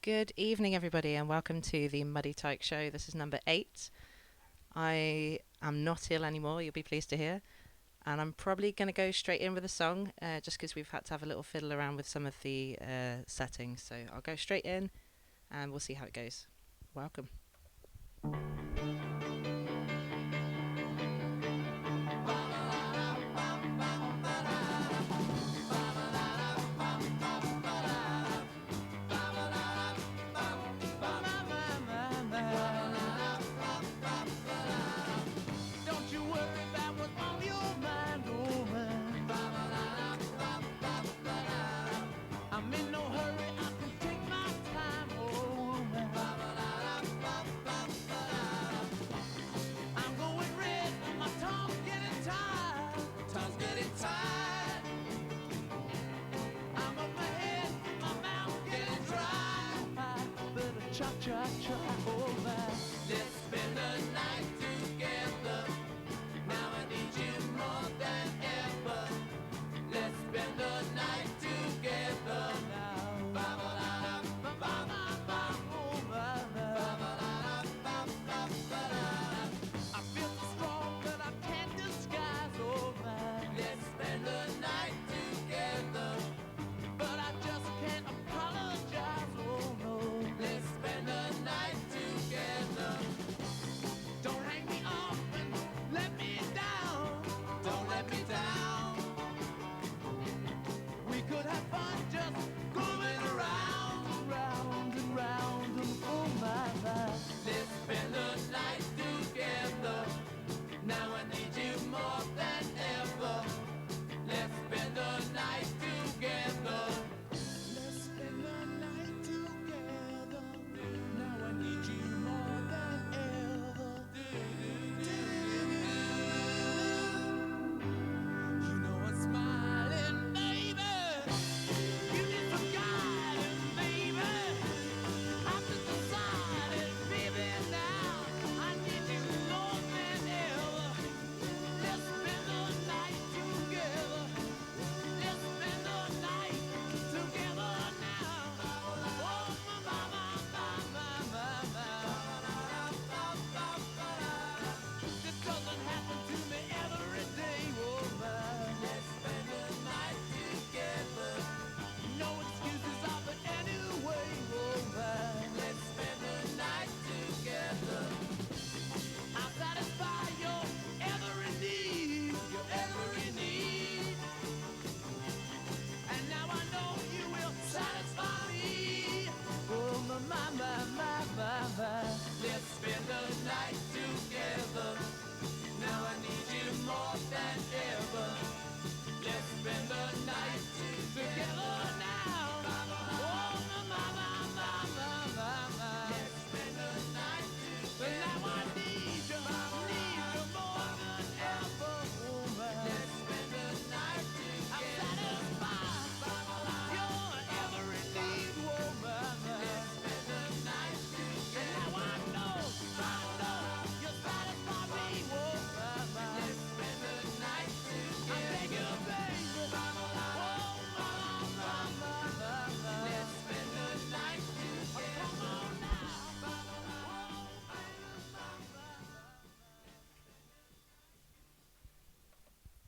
Good evening, everybody, and welcome to the Muddy Tyke Show. This is number 8. I am not ill anymore, you'll be pleased to hear. And I'm probably going to go straight in with a song, just because we've had to have a little fiddle around with some of the settings. So I'll go straight in, and we'll see how it goes. Welcome.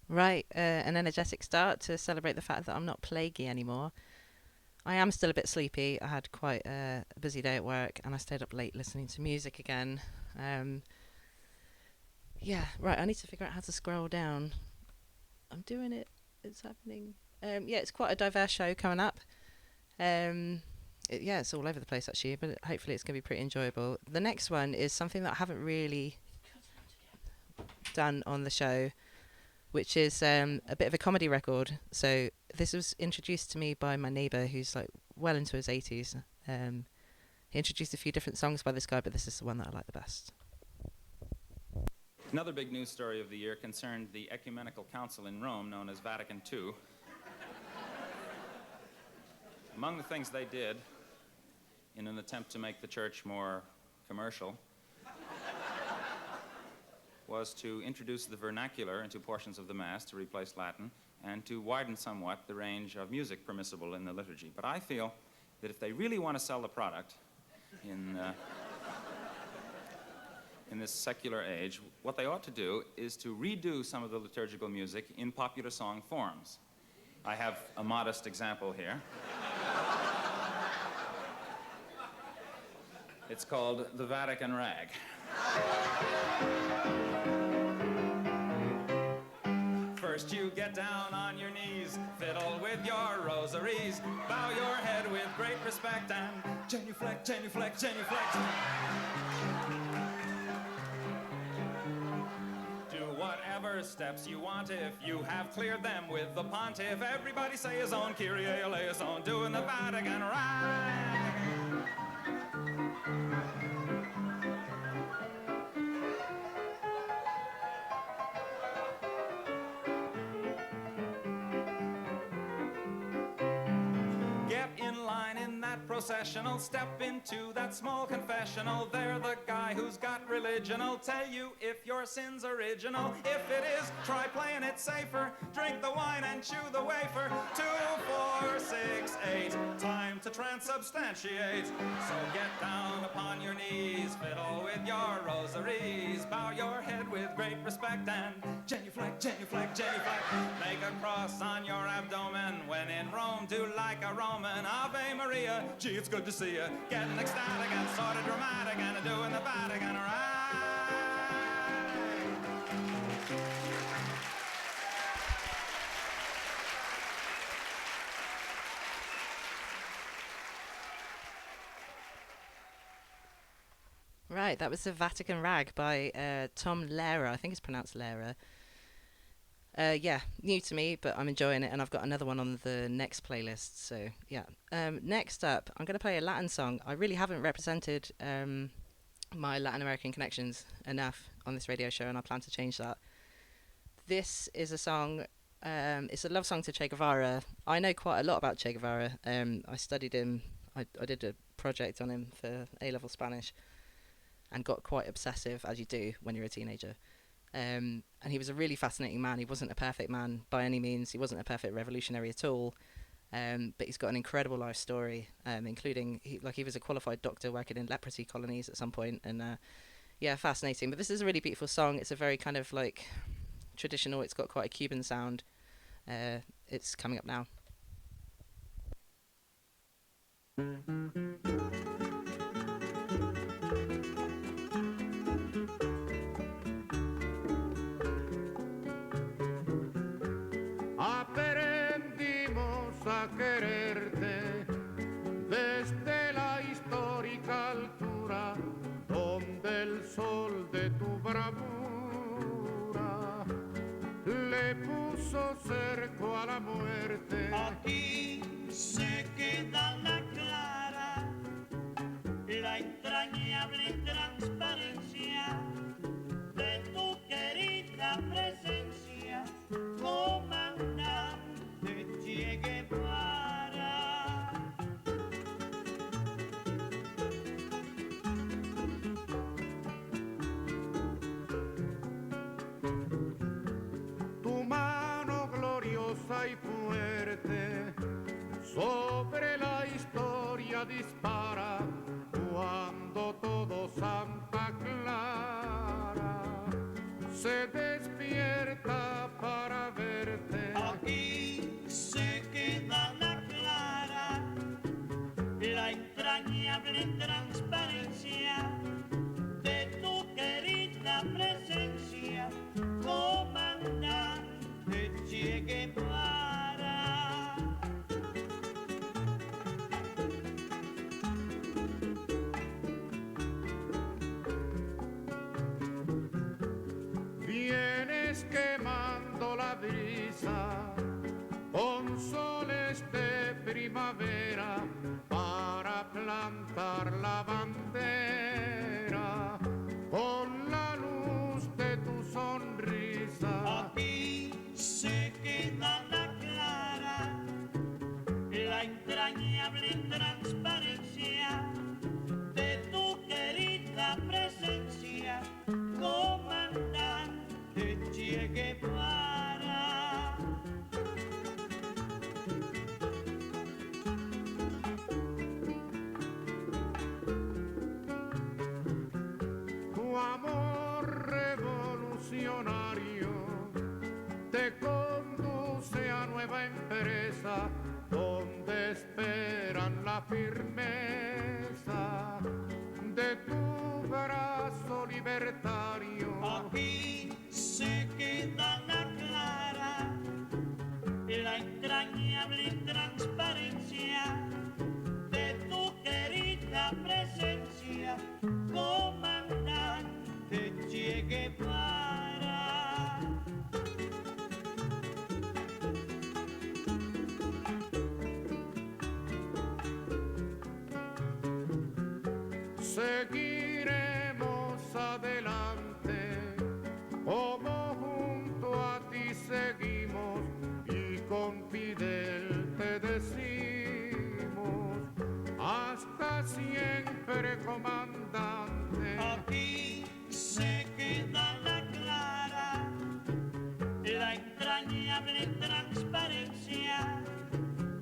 Right, an energetic start to celebrate the fact that I'm not plaguey anymore. I am still a bit sleepy. I had quite a busy day at work and I stayed up late listening to music again. Yeah, right, I need to figure out how to scroll down. I'm doing it. It's happening. Yeah, it's quite a diverse show coming up. Yeah, it's all over the place actually, but hopefully it's going to be pretty enjoyable. The next one is something that I haven't really done on the show, which is a bit of a comedy record. So this was introduced to me by my neighbour who's like well into his 80s. He introduced a few different songs by this guy, but this is the one that I like the best. Another big news story of the year concerned the Ecumenical Council in Rome, known as Vatican II. Among the things they did, in an attempt to make the church more commercial, was to introduce the vernacular into portions of the Mass to replace Latin, and to widen somewhat the range of music permissible in the liturgy. But I feel that if they really want to sell the product in this secular age, what they ought to do is to redo some of the liturgical music in popular song forms. I have a modest example here. It's called the Vatican Rag. First you get down on your knees, fiddle with your rosaries, bow your head with great respect and genuflect, genuflect, genuflect. Do whatever steps you want if you have cleared them with the pontiff. Everybody say his own, Kyrie eleison, doing the Vatican Rag. Get in line in that processional, step into that small confessional. There the guy who's got religion'll tell you if your sin's original. If it is, try playing it safer. Drink the wine and chew the wafer. 2, 4, 6, 8, time to transubstantiate. So get down upon your knees, fiddle with your rosaries, bow your head with great respect and genuflect, genuflect, genuflect. Make a cross on your abdomen. When in Rome, do like a Roman. Ave Maria, gee, it's good to see you. Getting ecstatic and sort of dramatic and doing the Vatican Rag. Right, that was the Vatican Rag by Tom Lehrer. I think it's pronounced Lehrer. Yeah, new to me, but I'm enjoying it, and I've got another one on the next playlist. So yeah. Next up, I'm going to play a Latin song. I really haven't represented my Latin American connections enough on this radio show, and I plan to change that. This is a song. It's a love song to Che Guevara. I know quite a lot about Che Guevara. I studied him. I did a project on him for A-level Spanish, and got quite obsessive, as you do when you're a teenager. And he was a really fascinating man. He wasn't a perfect man by any means. He wasn't a perfect revolutionary at all. But he's got an incredible life story, including he was a qualified doctor working in leprosy colonies at some point. And yeah, fascinating. But this is a really beautiful song. It's a very kind of like traditional. It's got quite a Cuban sound. It's coming up now. Aprendimos a quererte desde la histórica altura donde el sol de tu bravura le puso cerco a la muerte. Aquí se queda la clara, la entrañable transparencia de tu querida presencia, comandante Che Guevara. Tu mano gloriosa y fuerte sobre la historia dispara cuando todo Santa Clara se despierta para verte. Aquí se queda la clara, la entrañable transparencia de tu querida presencia, comandante Che Guevara. Vienes quemando la brisa con soles de primavera para plantar la bandera con la luz de tu sonrisa. Aquí se queda la clara, la entrañable transparencia de tu querida presencia, comandante Che Guevara. firmeza de tu brazo libertario. Aquí se queda la clara, la entrañable transparencia de tu querida presencia, comandante Che Guevara. Seguiremos adelante, como junto a ti seguimos, y con Fidel te decimos, hasta siempre, comandante. Aquí se queda la clara, la entrañable transparencia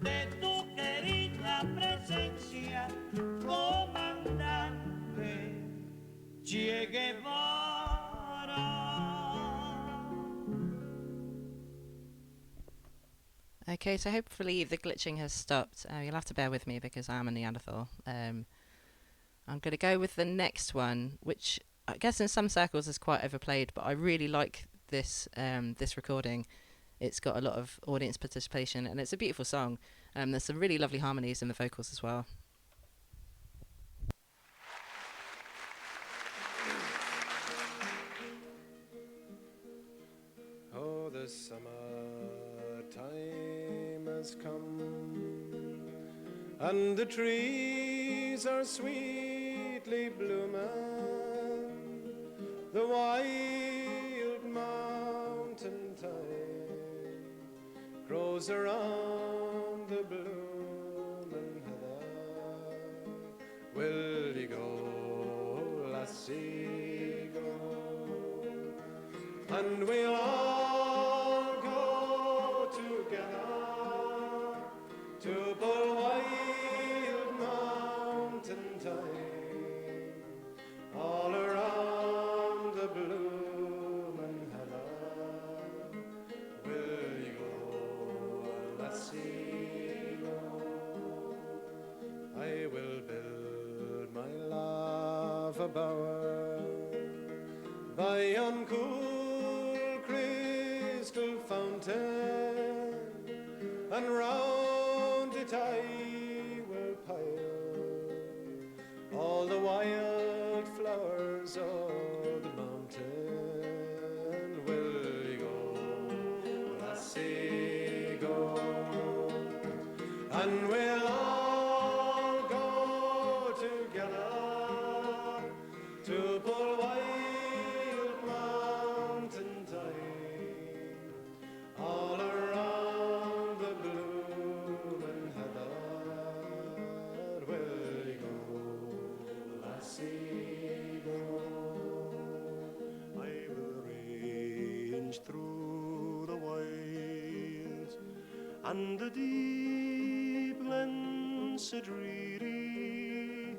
de tu querida presencia, comandante Che Guevara. Okay, so hopefully the glitching has stopped. You'll have to bear with me because I am a Neanderthal. I'm going to go with the next one, which I guess in some circles is quite overplayed, but I really like this recording. It's got a lot of audience participation, and it's a beautiful song. There's some really lovely harmonies in the vocals as well. Oh, the summertime has come, and the trees are sweetly blooming. The wild mountain thyme grows around the blooming heather. Will you go, lassie, go? And we'll all go together to Wild Mountain Thyme, all around the bloomin' heather. Will you go, lassie, go? I will build my love a bower by yon cool crystal fountain, and round it I will pile all the wild flowers of the mountain. Will you go, lassie, go? And we'll all go together to Wild Mountain Thyme, all around the bloomin' heather. Will you go, lassie, go? I will range through the wilds and the deep glens so dreary,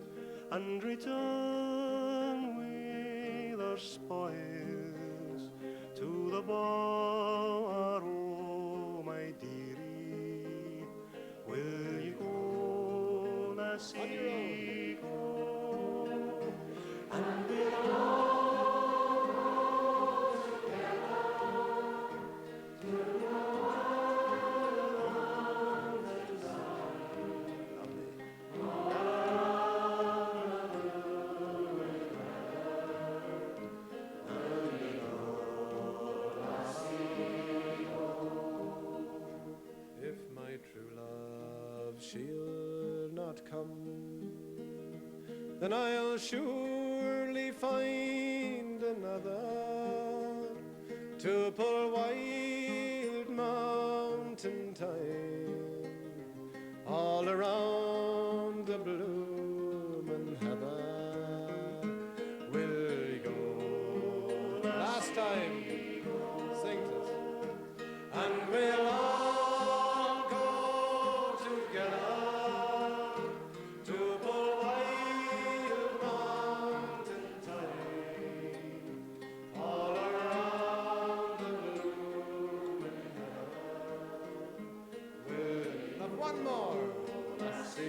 and return with our spoils to the bower, oh my dearie. Will you go, lassie, go? And we'll all go together to the mountain If my true love she'll not come, then I'll surely find another to pull Wild Mountain Thyme, all around the bloomin' heather. Will you go? Last time, sing to us. And we'll all go together to Wild Mountain Thyme, all around the bloomin' heather. We'll have one more. Lassie,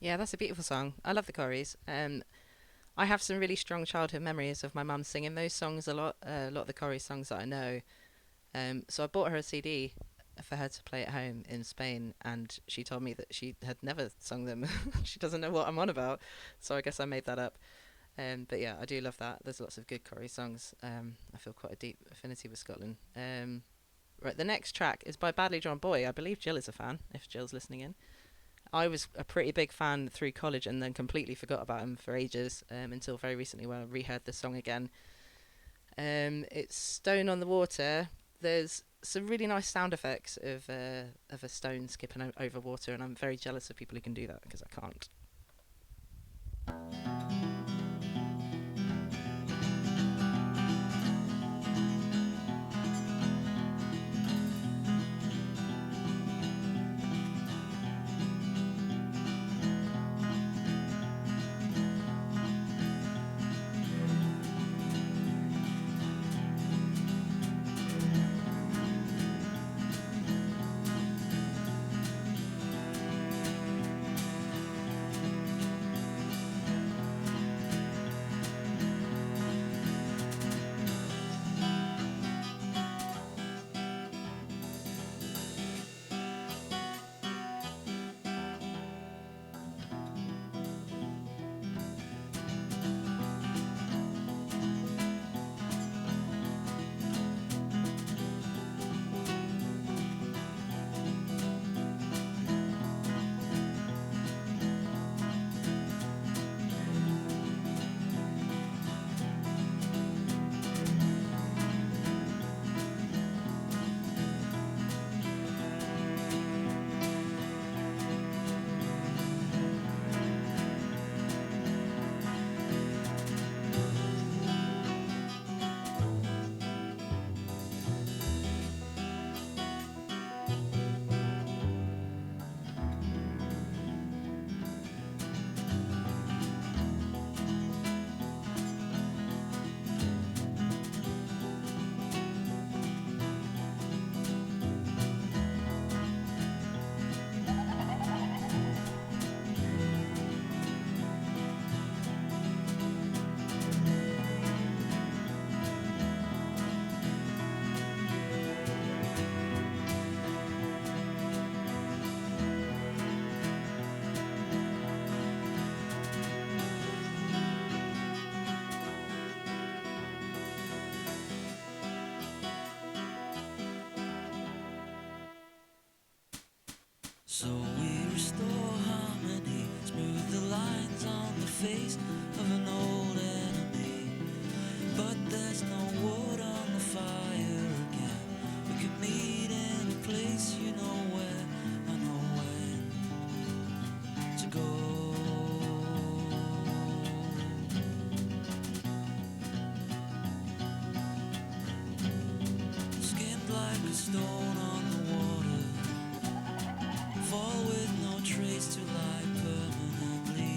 Yeah, that's a beautiful song. I love the Corries. I have some really strong childhood memories of my mum singing those songs a lot. A lot of the Corrie songs that I know. So I bought her a CD for her to play at home in Spain, and she told me that she had never sung them. She doesn't know what I'm on about, so I guess I made that up. But yeah, I do love that. There's lots of good Corrie songs. I feel quite a deep affinity with Scotland. Right, the next track is by Badly Drawn Boy. I believe Jill is a fan, if Jill's listening in. I was a pretty big fan through college and then completely forgot about him for ages until very recently when I reheard the song again. It's Stone on the Water. There's some really nice sound effects of a stone skipping over water, and I'm very jealous of people who can do that because I can't. So we restore harmony, smooth the lines on the face of an old enemy. But there's no wood on the fire again. We could meet in a place you know where, I know when to go. Skinned like a stone on the water, fall with no trace to lie permanently.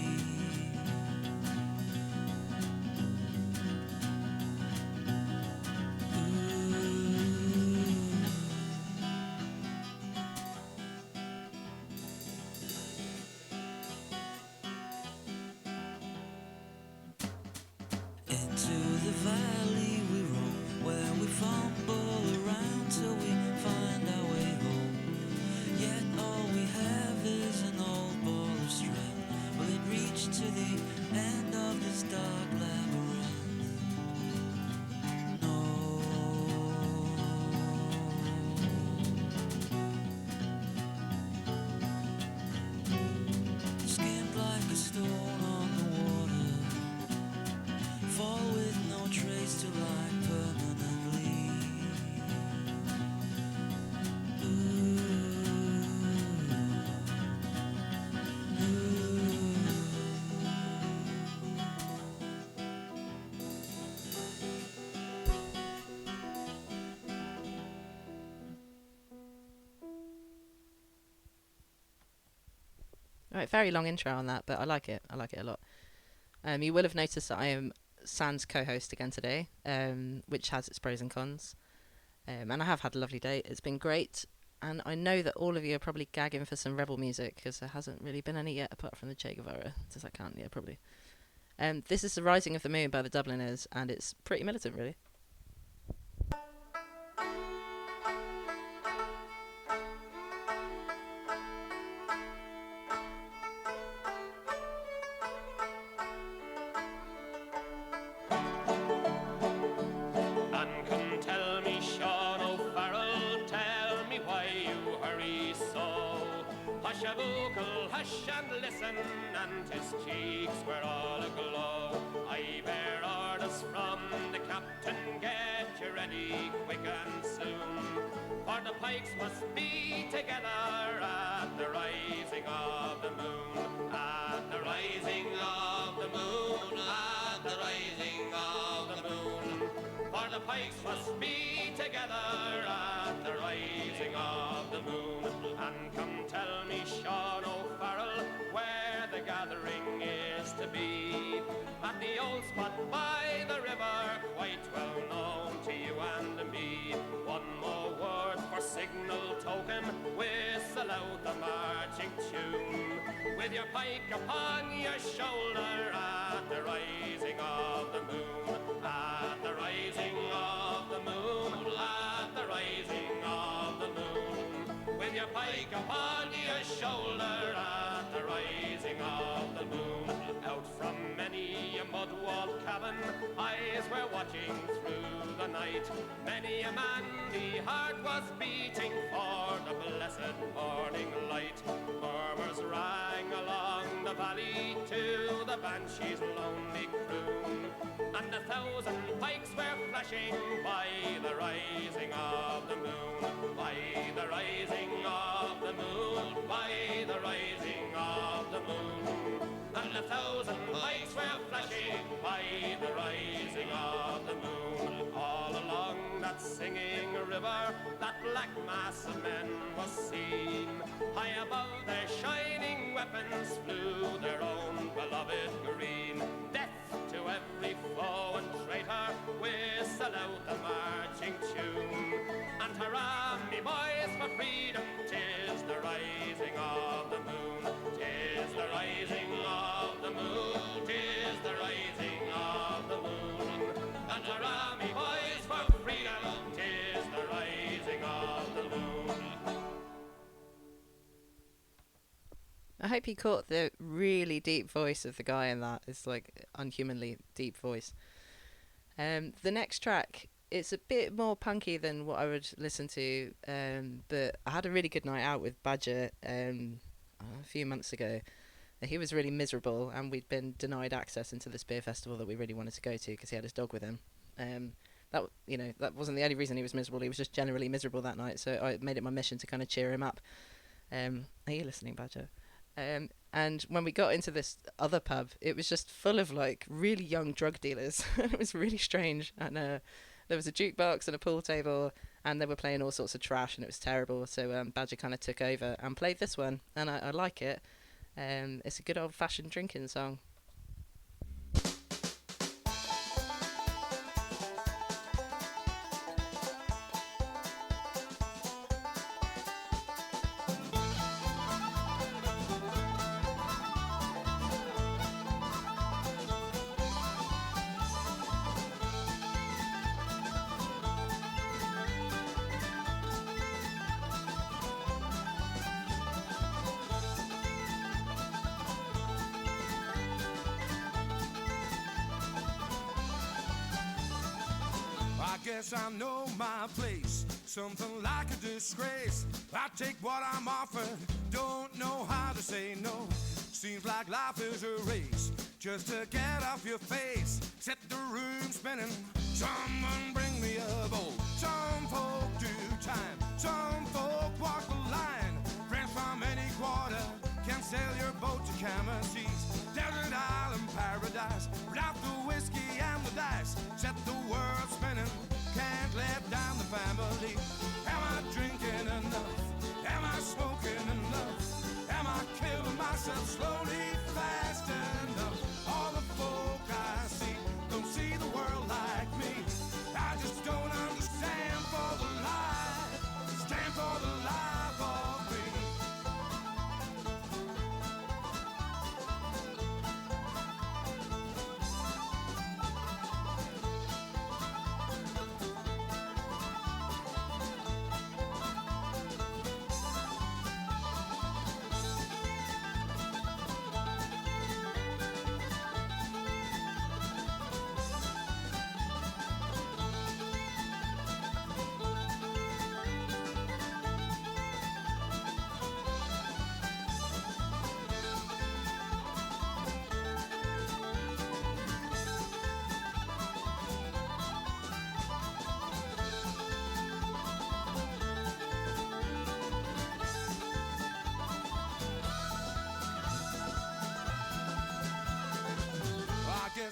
Into the valley we roam, where we fumble around till we find our way home. Yet all we have is an old ball of string. Will it reach to the end of this dark labyrinth? No. Skinned like a stone on the water, fall with no trace to lie permanently. Right, very long intro on that, but I like it. I like it a lot. You will have noticed that I am Sans co-host again today, which has its pros and cons. And I have had a lovely day. It's been great. And I know that all of you are probably gagging for some rebel music because there hasn't really been any yet apart from the Che Guevara. Does that count? Yeah, probably. This is The Rising of the Moon by the Dubliners, and it's pretty militant, really. And come tell me, Sean O'Farrell, tell me why you hurry so. Hush a vocal, hush and listen, and his cheeks were all aglow. I bear orders from the captain, get you ready quick and soon. For the pikes must be together at the rising of the moon. At the rising of the moon, at the rising of the moon. For the pikes must be together at the rising of the moon. And come tell me, Sean O'Farrell, where the gathering is to be. At the old spot by the river, quite well known to you and me. One more word for signal token, whistle out the marching tune. With your pike upon your shoulder at the rising of the moon. At the rising of the moon, at the rising of the moon. With your pike upon your shoulder at the rising of the moon. Out from many a mud-walled cabin, eyes were watching through the night. Many a man the heart was beating for the blessed morning light. Murmurs rang along the valley to the banshee's lonely croon. And 1,000 pikes were flashing by the rising of the moon. By the rising of the moon, by the rising of the moon. And 1,000 pikes were flashing by the rising of the moon. All along that singing river, that black mass of men was seen. High above their shining weapons flew their own beloved green. Death to every foe and traitor, whistle out the marching tune. And hurrah, me boys, for freedom, 'tis the rising of the moon. 'Tis the rising of the moon, 'tis the rising of the moon. And hurrah, me boys, for freedom, 'tis the rising of the moon. I hope you caught the really deep voice of the guy in that. It's like unhumanly deep voice. The next track, it's a bit more punky than what I would listen to, but I had a really good night out with Badger a few months ago. He was really miserable, and we'd been denied access into this beer festival that we really wanted to go to because he had his dog with him. That wasn't the only reason he was miserable. He was just generally miserable that night, so I made it my mission to kind of cheer him up. Are you listening, Badger? And when we got into this other pub, it was just full of like really young drug dealers. It was really strange. And there was a jukebox and a pool table, and they were playing all sorts of trash, and it was terrible. So Badger kind of took over and played this one, and I like it. It's a good old-fashioned drinking song. I guess I know my place, something like a disgrace. I take what I'm offered, don't know how to say no. Seems like life is a race, just to get off your face. Set the room spinning, someone bring me a bowl. Some folk do time, some folk walk the line. Friends from any quarter can sail your boat to Cammerseas. Desert island paradise, without the whiskey and the dice. Set the world spinning, can't let down the family. Am I drinking enough? Am I smoking enough? Am I killing myself slowly, fast enough? All the folk I see don't see the world like me. I just don't understand for the lie, stand for the lie.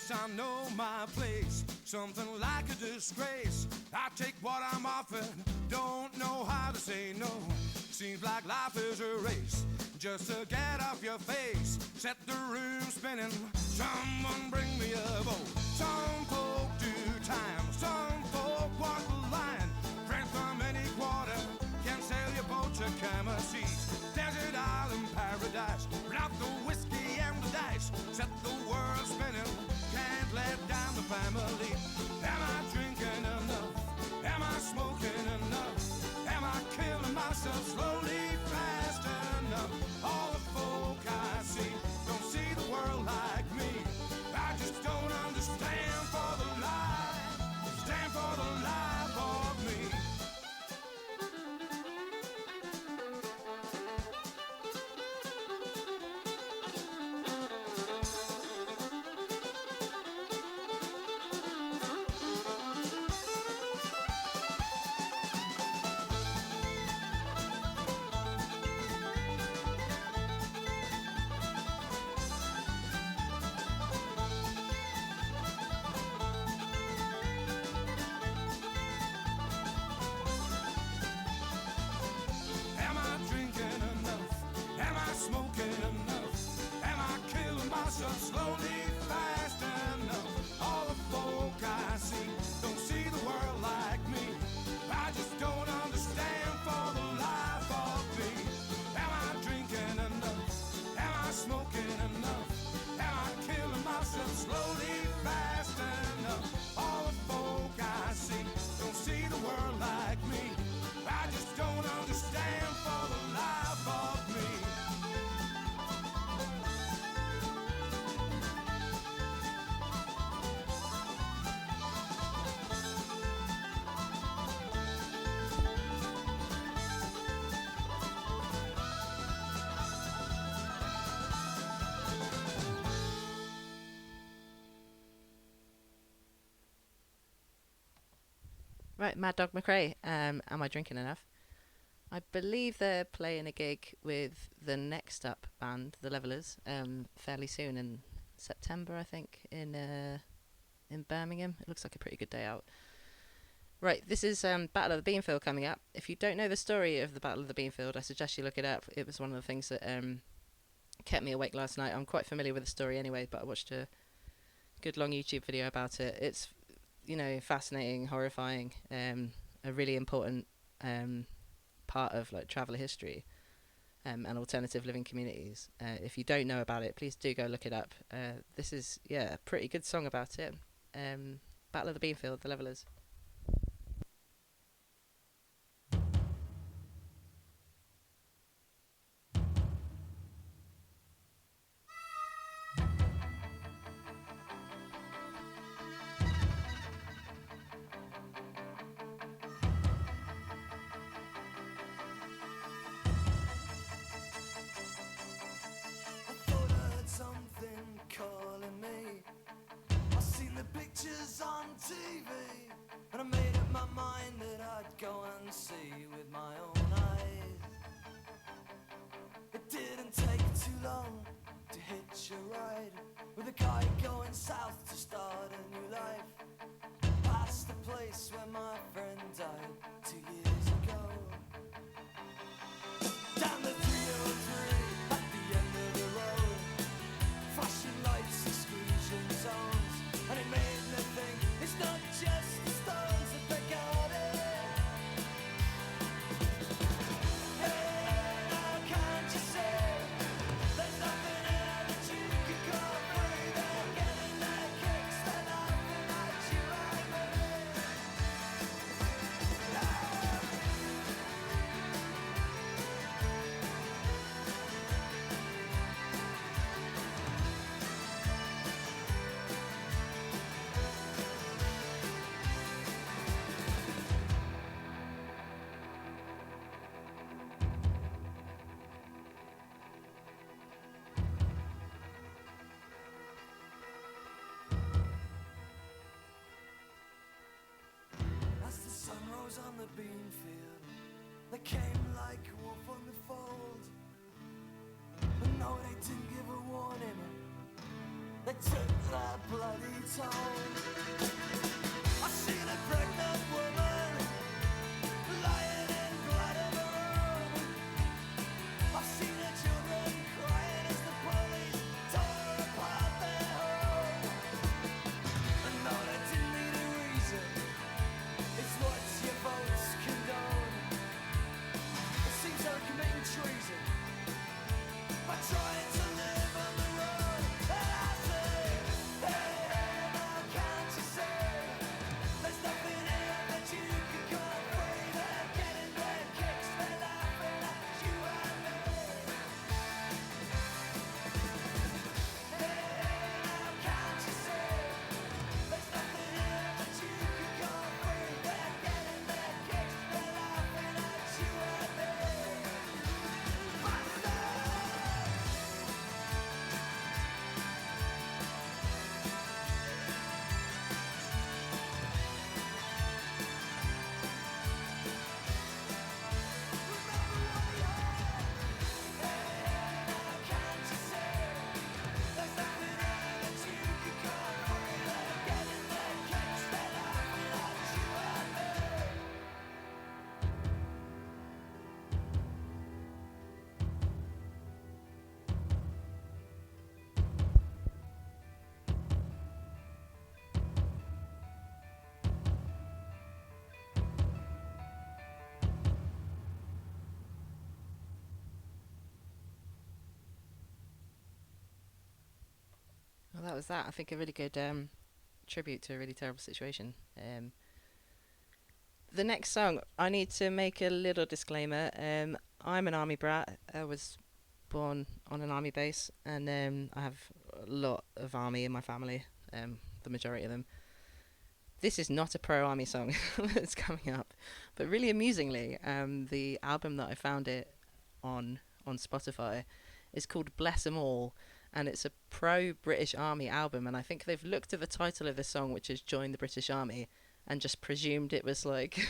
guess I know my place. Something like a disgrace. I take what I'm offered, don't know how to say no. Seems like life is a race, just to get off your face. Set the room spinning, someone bring me a boat. Some folk do time, some folk walk the line. Friends from any quarter can sail your boat to Cammerseas. Desert island paradise, without the whiskey and the dice. Set the world spinning, can't let down the family. Am I drinking enough? Am I smoking enough? Am I killing myself slowly, fast enough? All the folk I see don't see the world like me. I just don't understand for the life, stand for the life of me. Am I drinking enough? Am I smoking enough? Am I killing myself slowly, fast enough? All the folk I see don't see the world like me. I just don't understand for the life of me. Am I drinking enough? Am I smoking enough? Am I killing myself slowly, fast enough? All the folk I see don't see the world like me. I just don't understand for the life of me. Right, Mad Dog McRae. Am I drinking enough? I believe they're playing a gig with the Next Up band, the Levelers, fairly soon in September, I think, in Birmingham. It looks like a pretty good day out. Right, this is Battle of the Beanfield coming up. If you don't know the story of the Battle of the Beanfield, I suggest you look it up. It was one of the things that kept me awake last night. I'm quite familiar with the story anyway, but I watched a good long YouTube video about it. It's, fascinating, horrifying, a really important part of like traveller history and alternative living communities. If you don't know about it, please do go look it up. This is a pretty good song about it. Battle of the Beanfield, the Levelers. I thought I heard something calling me. I seen the pictures on TV, and I made up my mind that I'd go and see with my own eyes. It didn't take too long to hitch a ride with a guy going south to start a new life. Past the place where my friend died 2 years ago. Down the 303 at the end of the road, flashing lights, exclusion zones, and it made me think it's not just the stones that they got it. Hey, now can't you see? There's nothing here that you could call free. They're getting their kicks, they're laughing at you and me. As the sun rose on the bean field, they came like a wolf on the fold. But no, they didn't give a warning. they took their bloody toll. I seen a pregnant woman lying in blood of her own. I've seen her children crying as the police tore apart their home. And no, they didn't need a reason. It's what your votes condone. It seems they're committing treason by trying to live on the road. And I say, hey, hey, now can't you see? There's nothing here that you could call free. They're getting their kicks, they're laughing at you and me. Hey, hey, now can't you see? There's nothing here that you could call free. They're getting their kicks, they're laughing at you and me. Bastard! Well, that was that. I think a really good tribute to a really terrible situation. The next song, I need to make a little disclaimer. I'm an army brat. I was born on an army base, and I have a lot of army in my family, the majority of them. This is not a pro-army song that's coming up, but really amusingly, the album that I found it on Spotify is called Bless 'Em All, and it's a pro-British Army album, and I think they've looked at the title of the song, which is Join the British Army, and just presumed it was like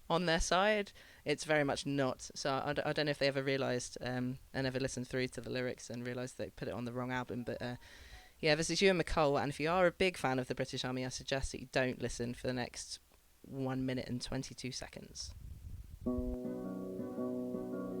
on their side. It's very much not. So I don't know if they ever realised and ever listened through to the lyrics and realised they put it on the wrong album. But yeah, this is Ewan McCall, and if you are a big fan of the British Army, I suggest that you don't listen for the next 1 minute and 22 seconds.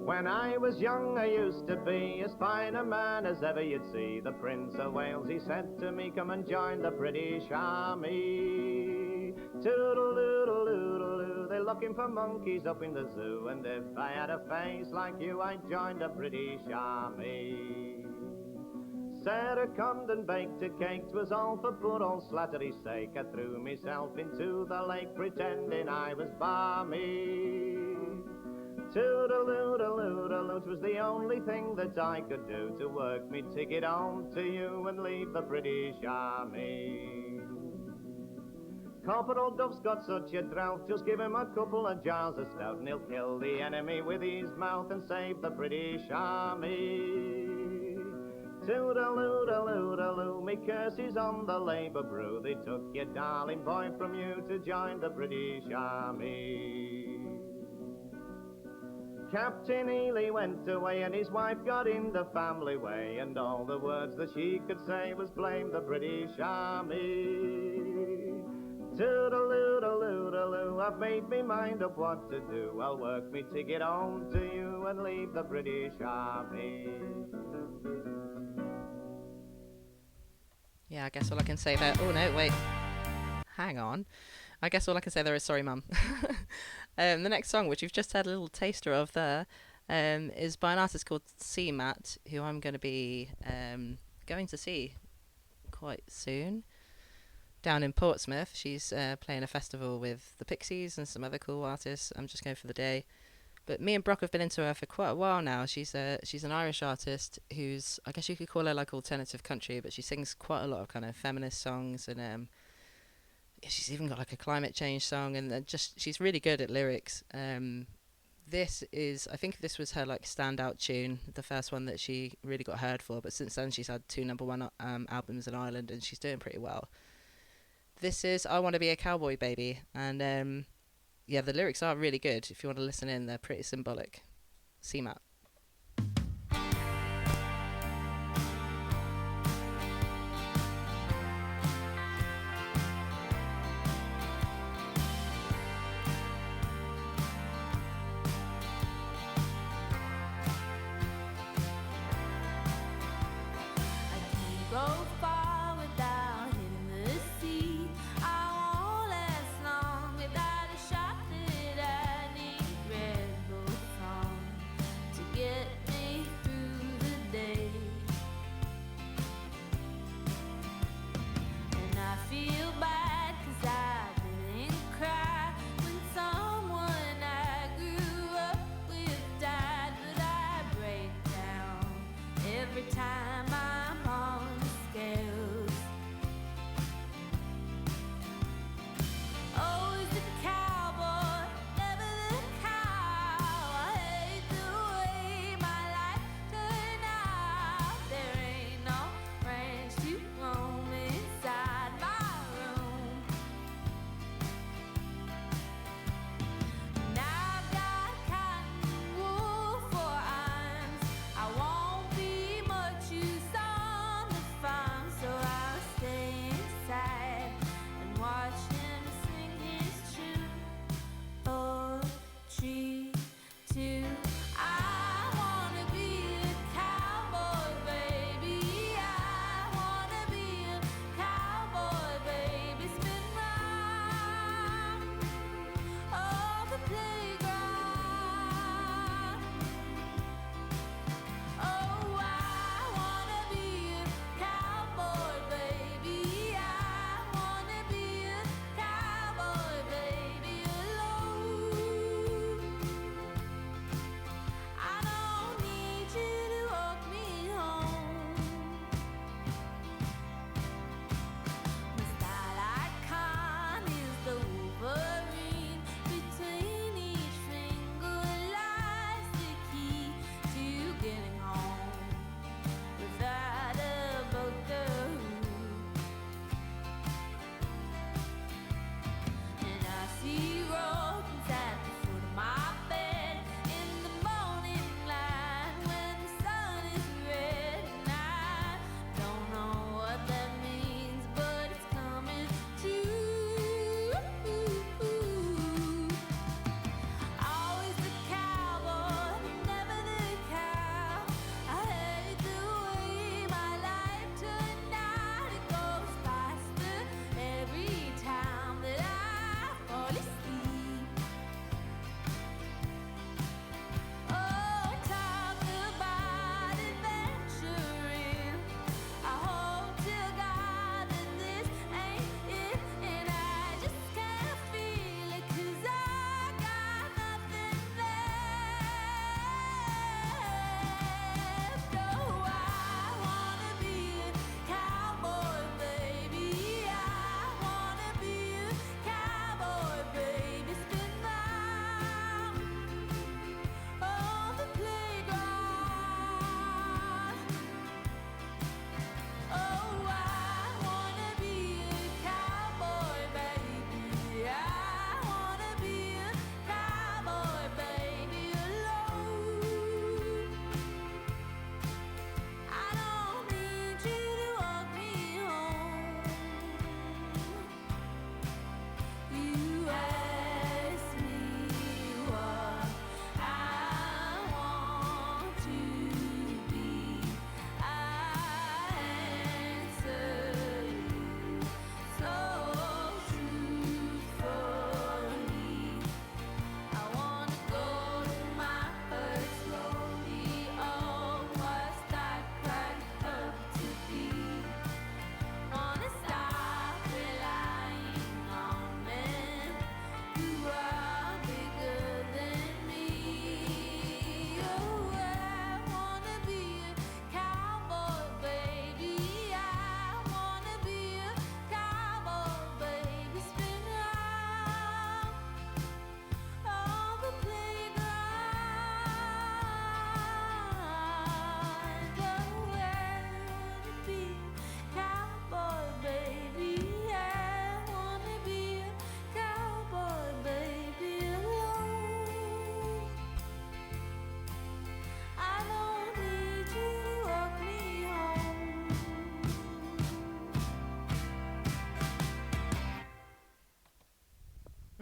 When I was young, I used to be as fine a man as ever you'd see. The Prince of Wales, he said to me, come and join the British Army. Toodle-doodle-doodle-doo, they're looking for monkeys up in the zoo. And if I had a face like you, I'd join the British Army. Sarah Condon baked a cake, 'twas all for poor old Slattery's sake. I threw myself into the lake, pretending I was balmy. Toodle-doodle-doodle-doo, 'twas the only thing that I could do to work me ticket home to you and leave the British Army. Corporal Duff's got such a drought, just give him a couple of jars of stout and he'll kill the enemy with his mouth and save the British Army. Toodle-doodle-doodle-doo, me curses on the Labour brew. They took your darling boy from you to join the British Army. Captain Ely went away and his wife got in the family way, and all the words that she could say was blame the British Army. Toodle-doodle-doodle-doo, I've made me mind up what to do. I'll work me ticket home to you and leave the British Army. Yeah, I guess all I can say there... Oh, no, wait. Hang on. I guess all I can say there is sorry, Mum. The next song, which you've just had a little taster of there, is by an artist called C-Matt, who I'm going to be going to see quite soon down in Portsmouth. She's playing a festival with the Pixies and some other cool artists. I'm just going for the day. But me and Brock have been into her for quite a while now. She's an Irish artist who's, I guess you could call her like alternative country, but she sings quite a lot of kind of feminist songs, and she's even got like a climate change song, and just she's really good at lyrics. This is, I think this was her like standout tune, the first one that she really got heard for, but since then she's had 2 number-1 albums in Ireland, and she's doing pretty well. This is I Want to Be a Cowboy Baby, and yeah, the lyrics are really good. If you want to listen in, they're pretty symbolic. C-Matt.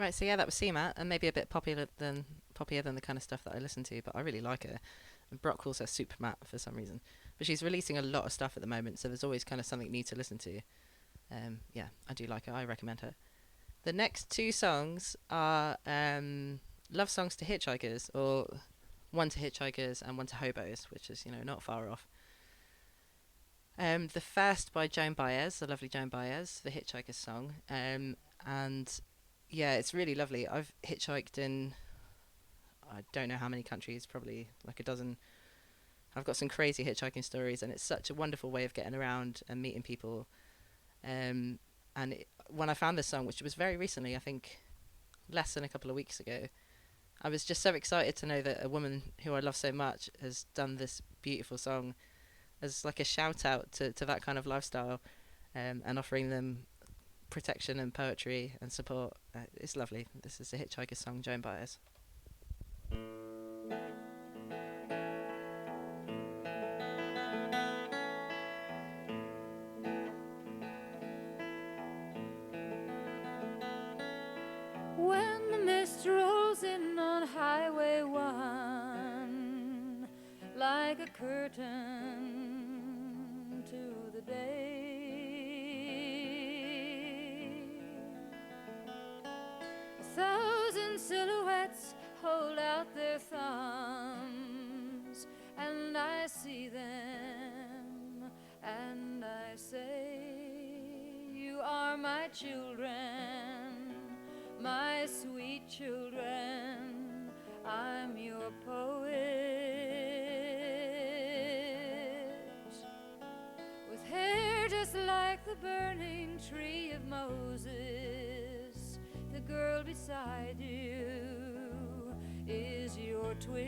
Right, so yeah, that was CMAT, and maybe a bit poppier than the kind of stuff that I listen to, but I really like her. And Brock calls her Supermat for some reason, but she's releasing a lot of stuff at the moment, so there's always kind of something new to listen to. Yeah, I do like her. I recommend her. The next two songs are love songs to hitchhikers, or one to hitchhikers and one to hobos, which is not far off. The first by Joan Baez, the lovely Joan Baez, the Hitchhiker's song, and yeah, it's really lovely. I've hitchhiked in I don't know how many countries, probably like a dozen. I've got some crazy hitchhiking stories, and it's such a wonderful way of getting around and meeting people. When I found this song, which was very recently, I think less than a couple of weeks ago, I was just so excited to know that a woman who I love so much has done this beautiful song as like a shout out to that kind of lifestyle, and offering them protection and poetry and support. It's lovely. This is a Hitchhiker's song, Joan Baez. When the mist rolls in on Highway 1 like a curtain to the day, 1,000 silhouettes hold out their thumbs, and I see them and I say, you are my children, my sweet children, I'm your poet. With hair just like the burning tree of Moses, the girl beside you is your twin.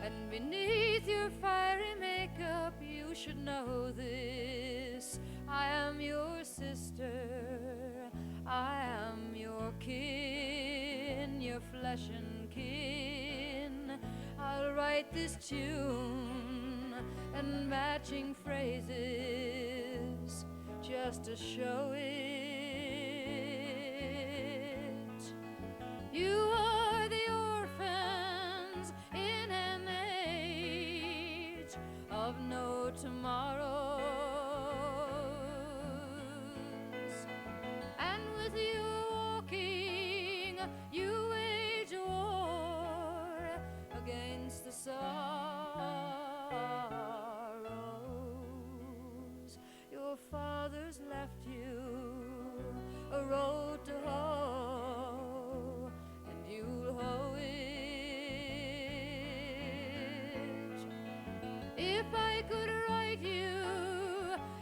And beneath your fiery makeup, you should know this, I am your sister, I am your kin, your flesh and kin. I'll write this tune and matching phrases just to show it. You are the orphans in an age of no tomorrow. The sorrows your fathers left you, a road to hoe, and you'll hoe it. If I could write you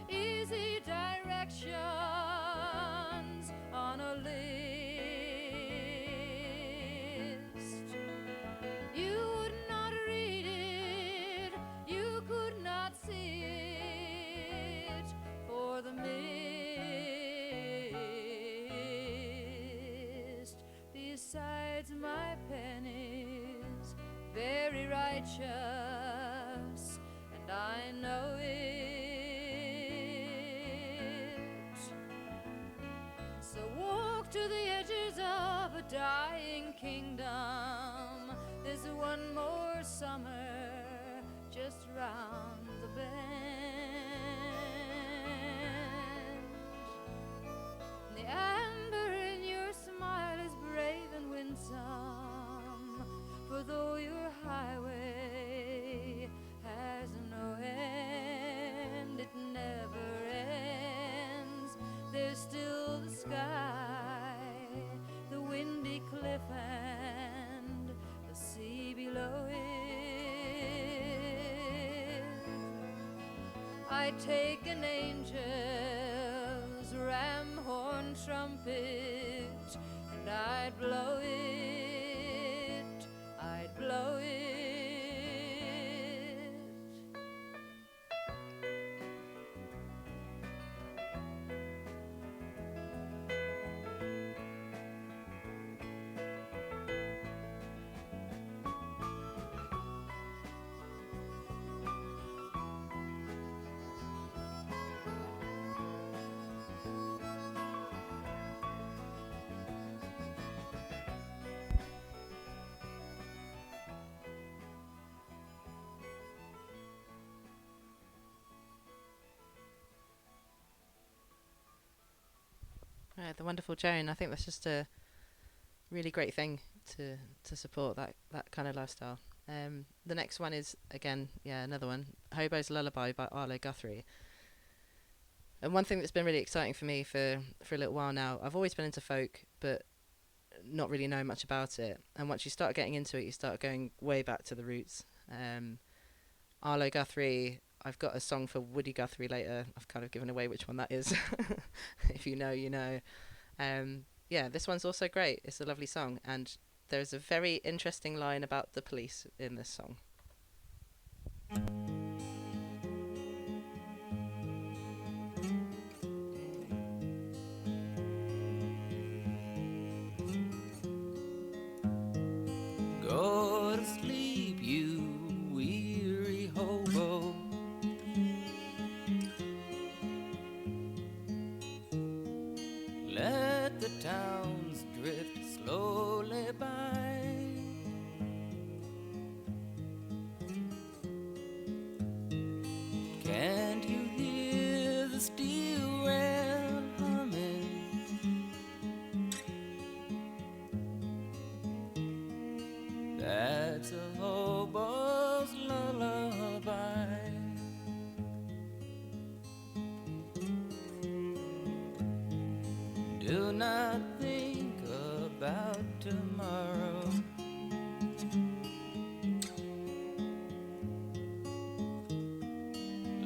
easy directions on a list, you would not read it, you could not see it for the mist. Besides, my pen is very righteous, and I know it. So walk to the edges of a dying kingdom. There's one more summer just round the bend. The amber in your smile is brave and winsome, for though your highway has no end, it never ends. There's still the sky, the windy cliff, and the sea below it. I'd take an angel's ram horn trumpet, and I'd blow it, I'd blow it. The wonderful Joan. I think that's just a really great thing to support that kind of lifestyle. The next one is again, another one, Hobo's Lullaby by Arlo Guthrie. And one thing that's been really exciting for me for a little while now, I've always been into folk, but not really know much about it. And once you start getting into it, you start going way back to the roots. Arlo Guthrie, I've got a song for Woody Guthrie later. I've kind of given away which one that is. If you know, you know. This one's also great. It's a lovely song, and there's a very interesting line about the police in this song. Go to sleep, you weary hobo. Let the towns drift slowly by. Can't you hear the steel rail humming? That's a hobo's lullaby. Do not think about tomorrow.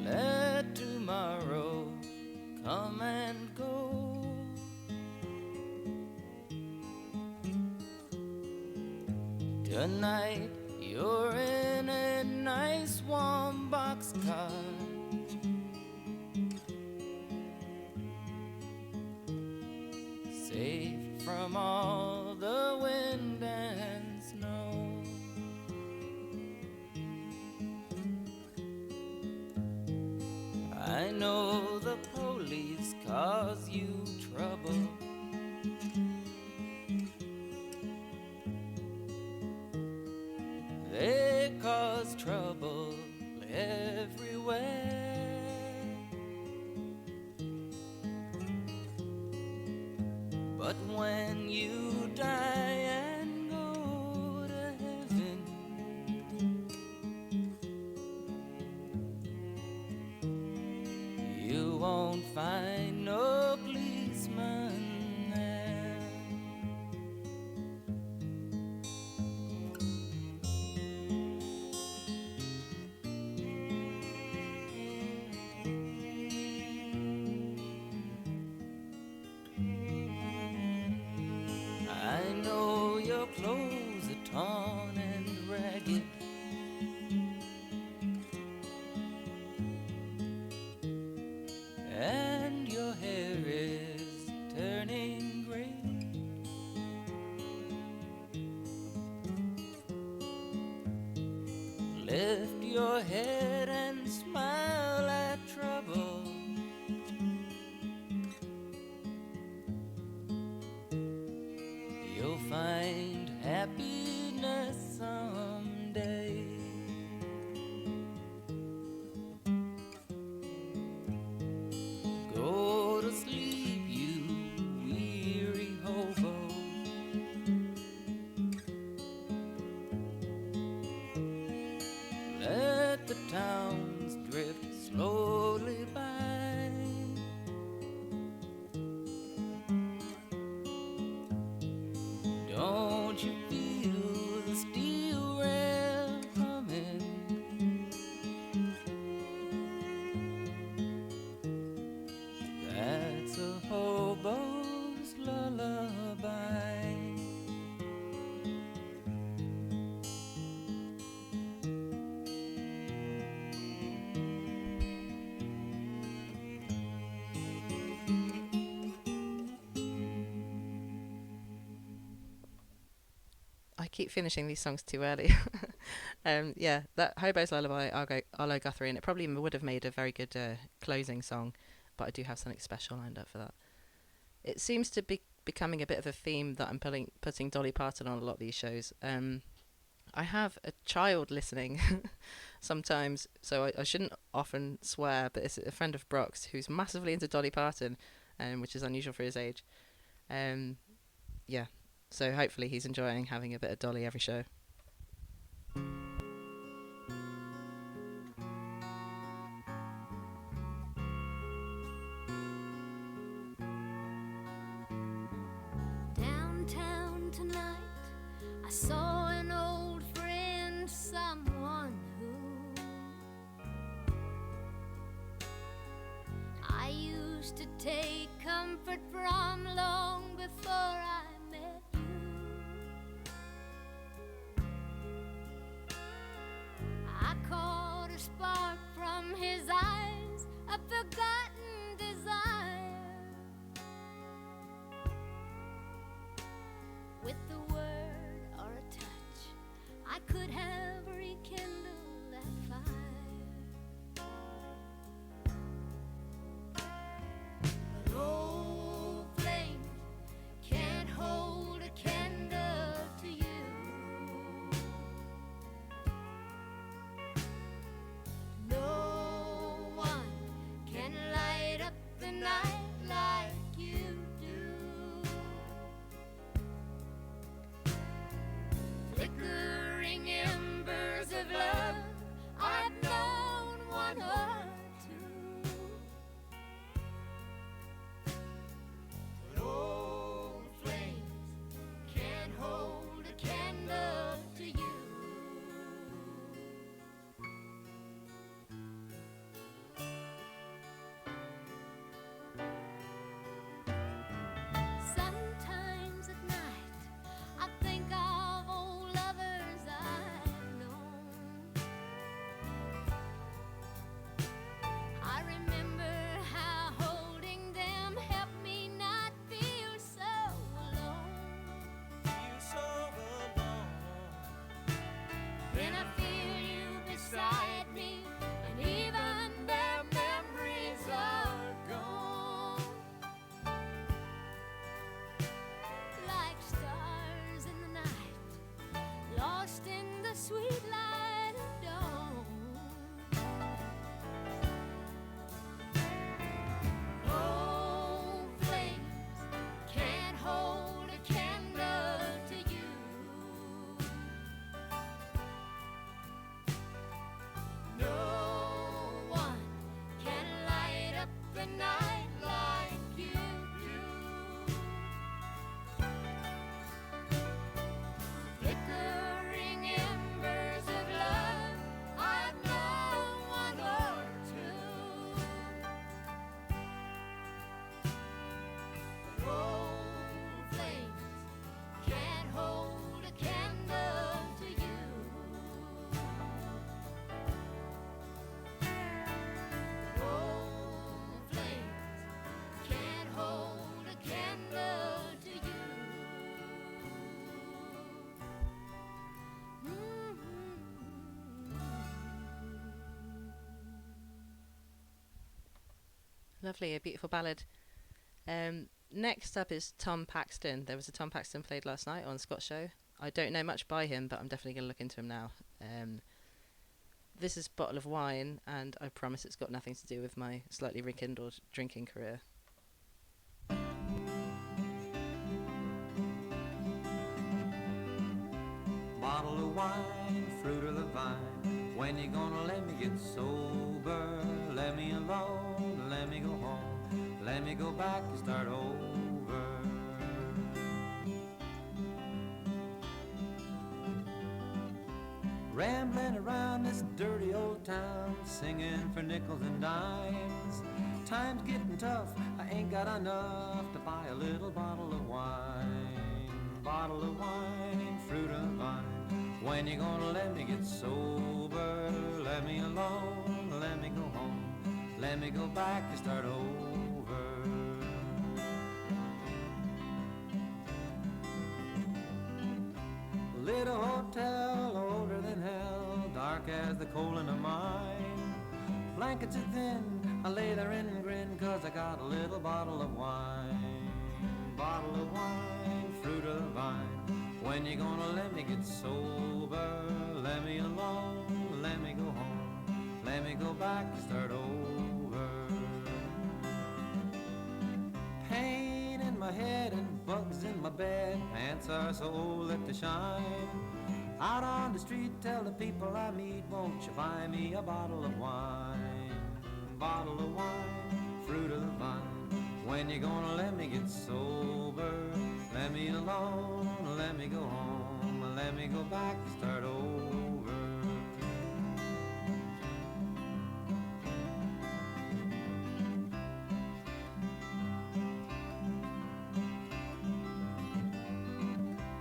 Let tomorrow come and go. Tonight you're in a nice warm boxcar. Safe from all the wind and snow. I know the police cause you trouble. They cause trouble everywhere. But when you die and go to heaven, you won't find no policeman there. I know your clothes are torn and ragged. And your hair is turning gray. Lift your head and smile at trouble. You'll find happiness someday. Go to sleep, you weary hobo. Let the towns drift slowly by. Don't you feel the steel rail humming? That's a hobo's lullaby. I keep finishing these songs too early. That Hobo's Lullaby, Arlo Guthrie, and it probably would have made a very good closing song, but I do have something special lined up for that. It seems to be becoming a bit of a theme that I'm putting Dolly Parton on a lot of these shows. I have a child listening sometimes, so I shouldn't often swear, but it's a friend of Brock's who's massively into Dolly Parton, which is unusual for his age. Yeah, so hopefully he's enjoying having a bit of Dolly every show. Downtown tonight, I saw an old friend, someone who I used to take comfort from long before I met you. I caught a spark from his eyes, a forgotten desire. With a word or a touch, I could have rekindled that fire. But old flame can't hold a candle to you. No one can light up the night like you do. Flickering embers of love, I've known one or two. But old flames can't hold a candle to you. Sometimes at night I think of old lovers I've known. I remember how holding them helped me not feel so alone. Then I feel you beside me, and even their memories are gone. Like stars in the night, lost in the sweet light of dawn. Old flames can't hold a candle to you. No one can light up the night like you do. Flickering embers of love, I've known one or two. But old flames can't hold a candle to you. But old flames can't hold a candle to you. Lovely, a beautiful ballad. Next up is Tom Paxton. There was a Tom Paxton played last night on Scott's show. I don't know much by him, but I'm definitely going to look into him now. This is Bottle of Wine, and I promise it's got nothing to do with my slightly rekindled drinking career. Bottle of wine, fruit of the vine. When you gonna let me get sober? Let me alone, let me go home. Let me go back and start over. Rambling around this dirty old town, singing for nickels and dimes. Time's getting tough, I ain't got enough to buy a little bottle of wine. Bottle of wine, fruit of vine. When you gonna let me get sober? Let me alone, let me go home. Let me go back and start over. Little hotel older than hell, dark as the coal in a mine. Blankets are thin, I lay there and grin, 'cause I got a little bottle of wine. Bottle of wine, fruit of the vine. When you gonna let me get sober? Let me alone, let me go home. Let me go back and start over. Pain in my head and in my bed, pants are so old that they shine. Out on the street, tell the people I meet, won't you buy me a bottle of wine? Bottle of wine, fruit of the vine. When you gonna let me get sober? Let me alone, let me go home, let me go back and start over.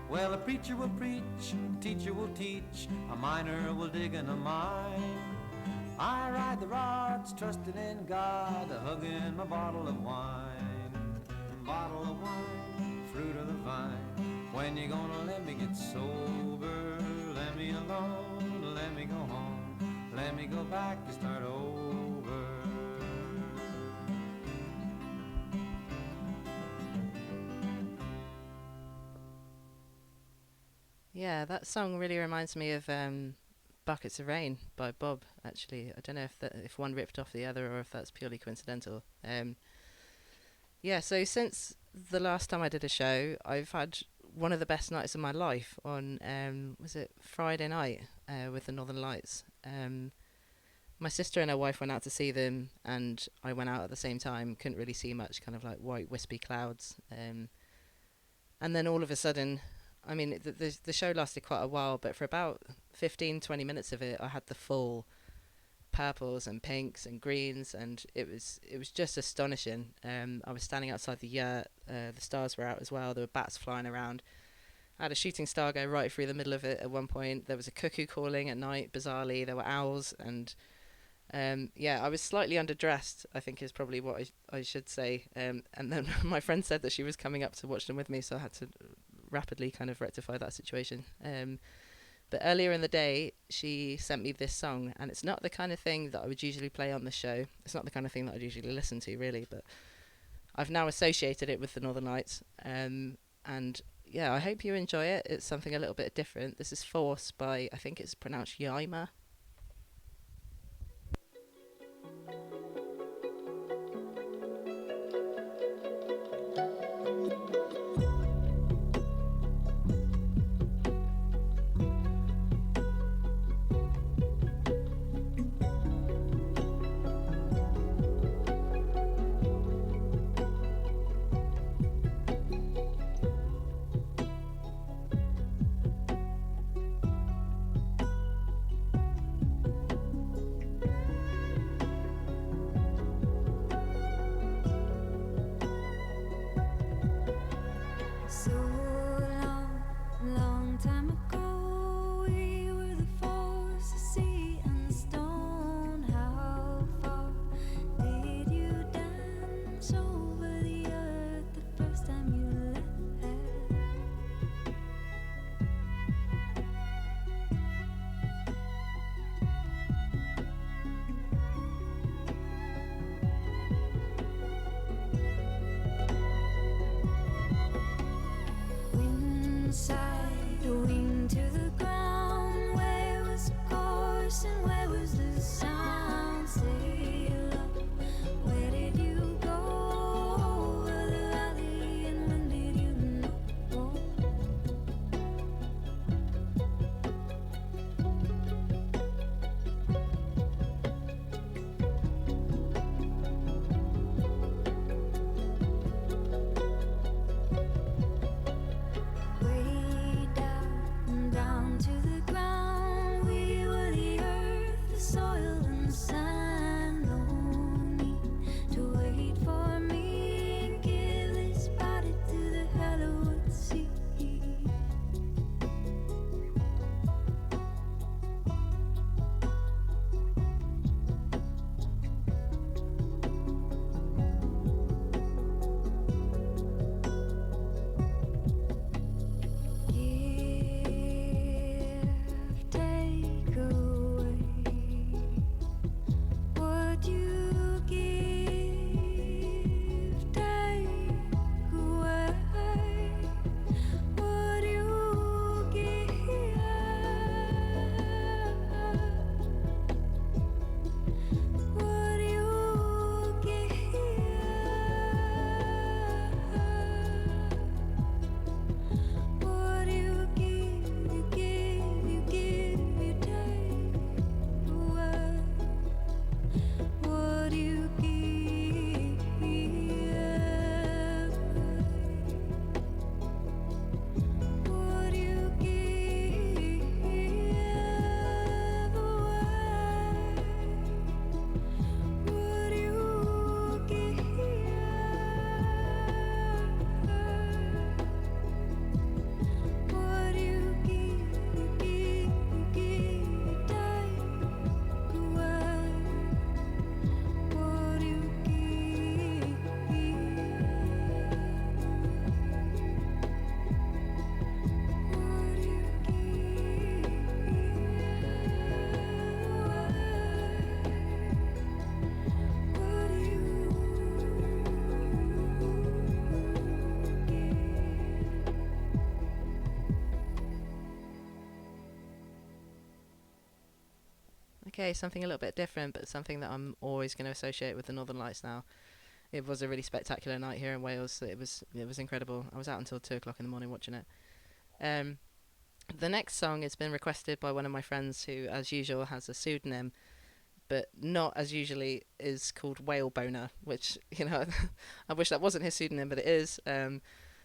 Well, a preacher will preach, a teacher will teach, a miner will dig in a mine. I ride the rods, trusting in God, hugging my bottle of wine. Bottle of wine, fruit of the vine. When you gonna let me get sober? Let me alone, let me go home, let me go back and start over. Yeah, that song really reminds me of Buckets of Rain by Bob, actually. I don't know if one ripped off the other or if that's purely coincidental. Yeah, so since the last time I did a show, I've had one of the best nights of my life on, was it Friday night, with the Northern Lights. My sister and her wife went out to see them, and I went out at the same time. Couldn't really see much, kind of like white wispy clouds. And then all of a sudden, I mean, the show lasted quite a while, but for about 15, 20 minutes of it, I had the full purples and pinks and greens, and it was just astonishing. I was standing outside the yurt, the stars were out as well, there were bats flying around. I had a shooting star go right through the middle of it at one point. There was a cuckoo calling at night, bizarrely. There were owls, and yeah, I was slightly underdressed, I think is probably what I should say. And then my friend said that she was coming up to watch them with me, so I had to rapidly kind of rectify that situation. But earlier in the day, she sent me this song, and it's not the kind of thing that I would usually play on the show. It's not the kind of thing that I'd usually listen to, really, but I've now associated it with the Northern Lights. And yeah, I hope you enjoy it. It's something a little bit different. This is Force by, I think it's pronounced Yaima. So long, long time ago, we were the force, the sea and the stone. How far did you dance over the earth the first time you left? Inside the wing to the ground, where was the course and where was the sound? Sail up, where did you go? Over the valley, and when did you know? Way UK, something a little bit different, but something that I'm always going to associate with the Northern Lights now. It was a really spectacular night here in Wales. It was incredible. I was out until 2 o'clock in the morning watching it. The next song has been requested by one of my friends who, as usual, has a pseudonym, but not as usually is called Whale Boner, which, you know, I wish that wasn't his pseudonym, but it is.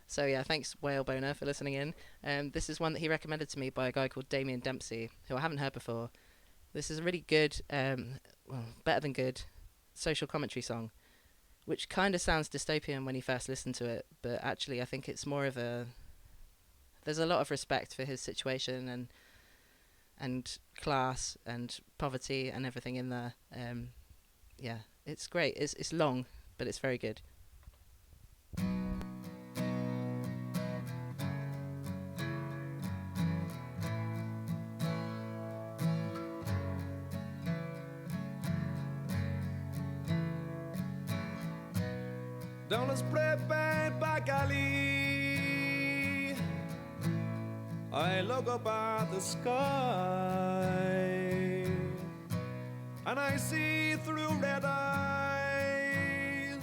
So yeah, thanks Whale Boner for listening in. This is one that he recommended to me by a guy called Damien Dempsey, who I haven't heard before. This is a really good, well, better than good, social commentary song, which kind of sounds dystopian when you first listen to it, but actually I think it's more of a... There's a lot of respect for his situation and class and poverty and everything in there. Yeah, it's great. It's long, but it's very good. Down a spread bed back alley, I look up at the sky, and I see through red eyes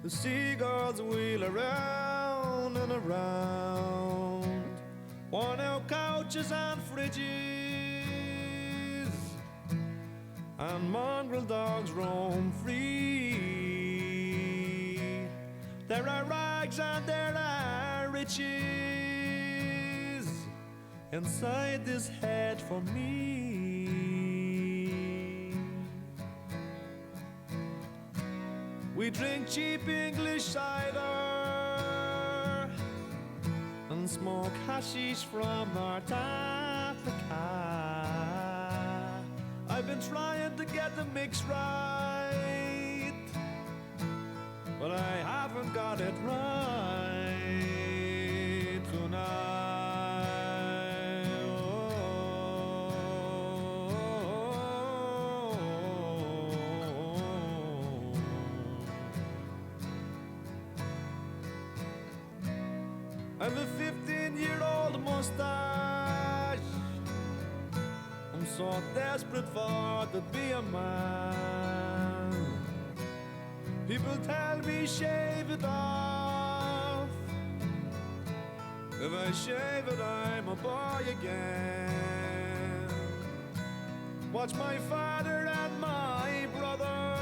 the seagulls wheel around and around, worn out couches and fridges, and mongrel dogs roam free. There are rags and there are riches inside this head for me. We drink cheap English cider and smoke hashish from North Africa. I've been trying to get the mix right, but I haven't got it right tonight. I've a 15-year-old mustache. I'm so desperate for to be a man. People tell me shave it off. If I shave it, I'm a boy again. Watch my father and my brother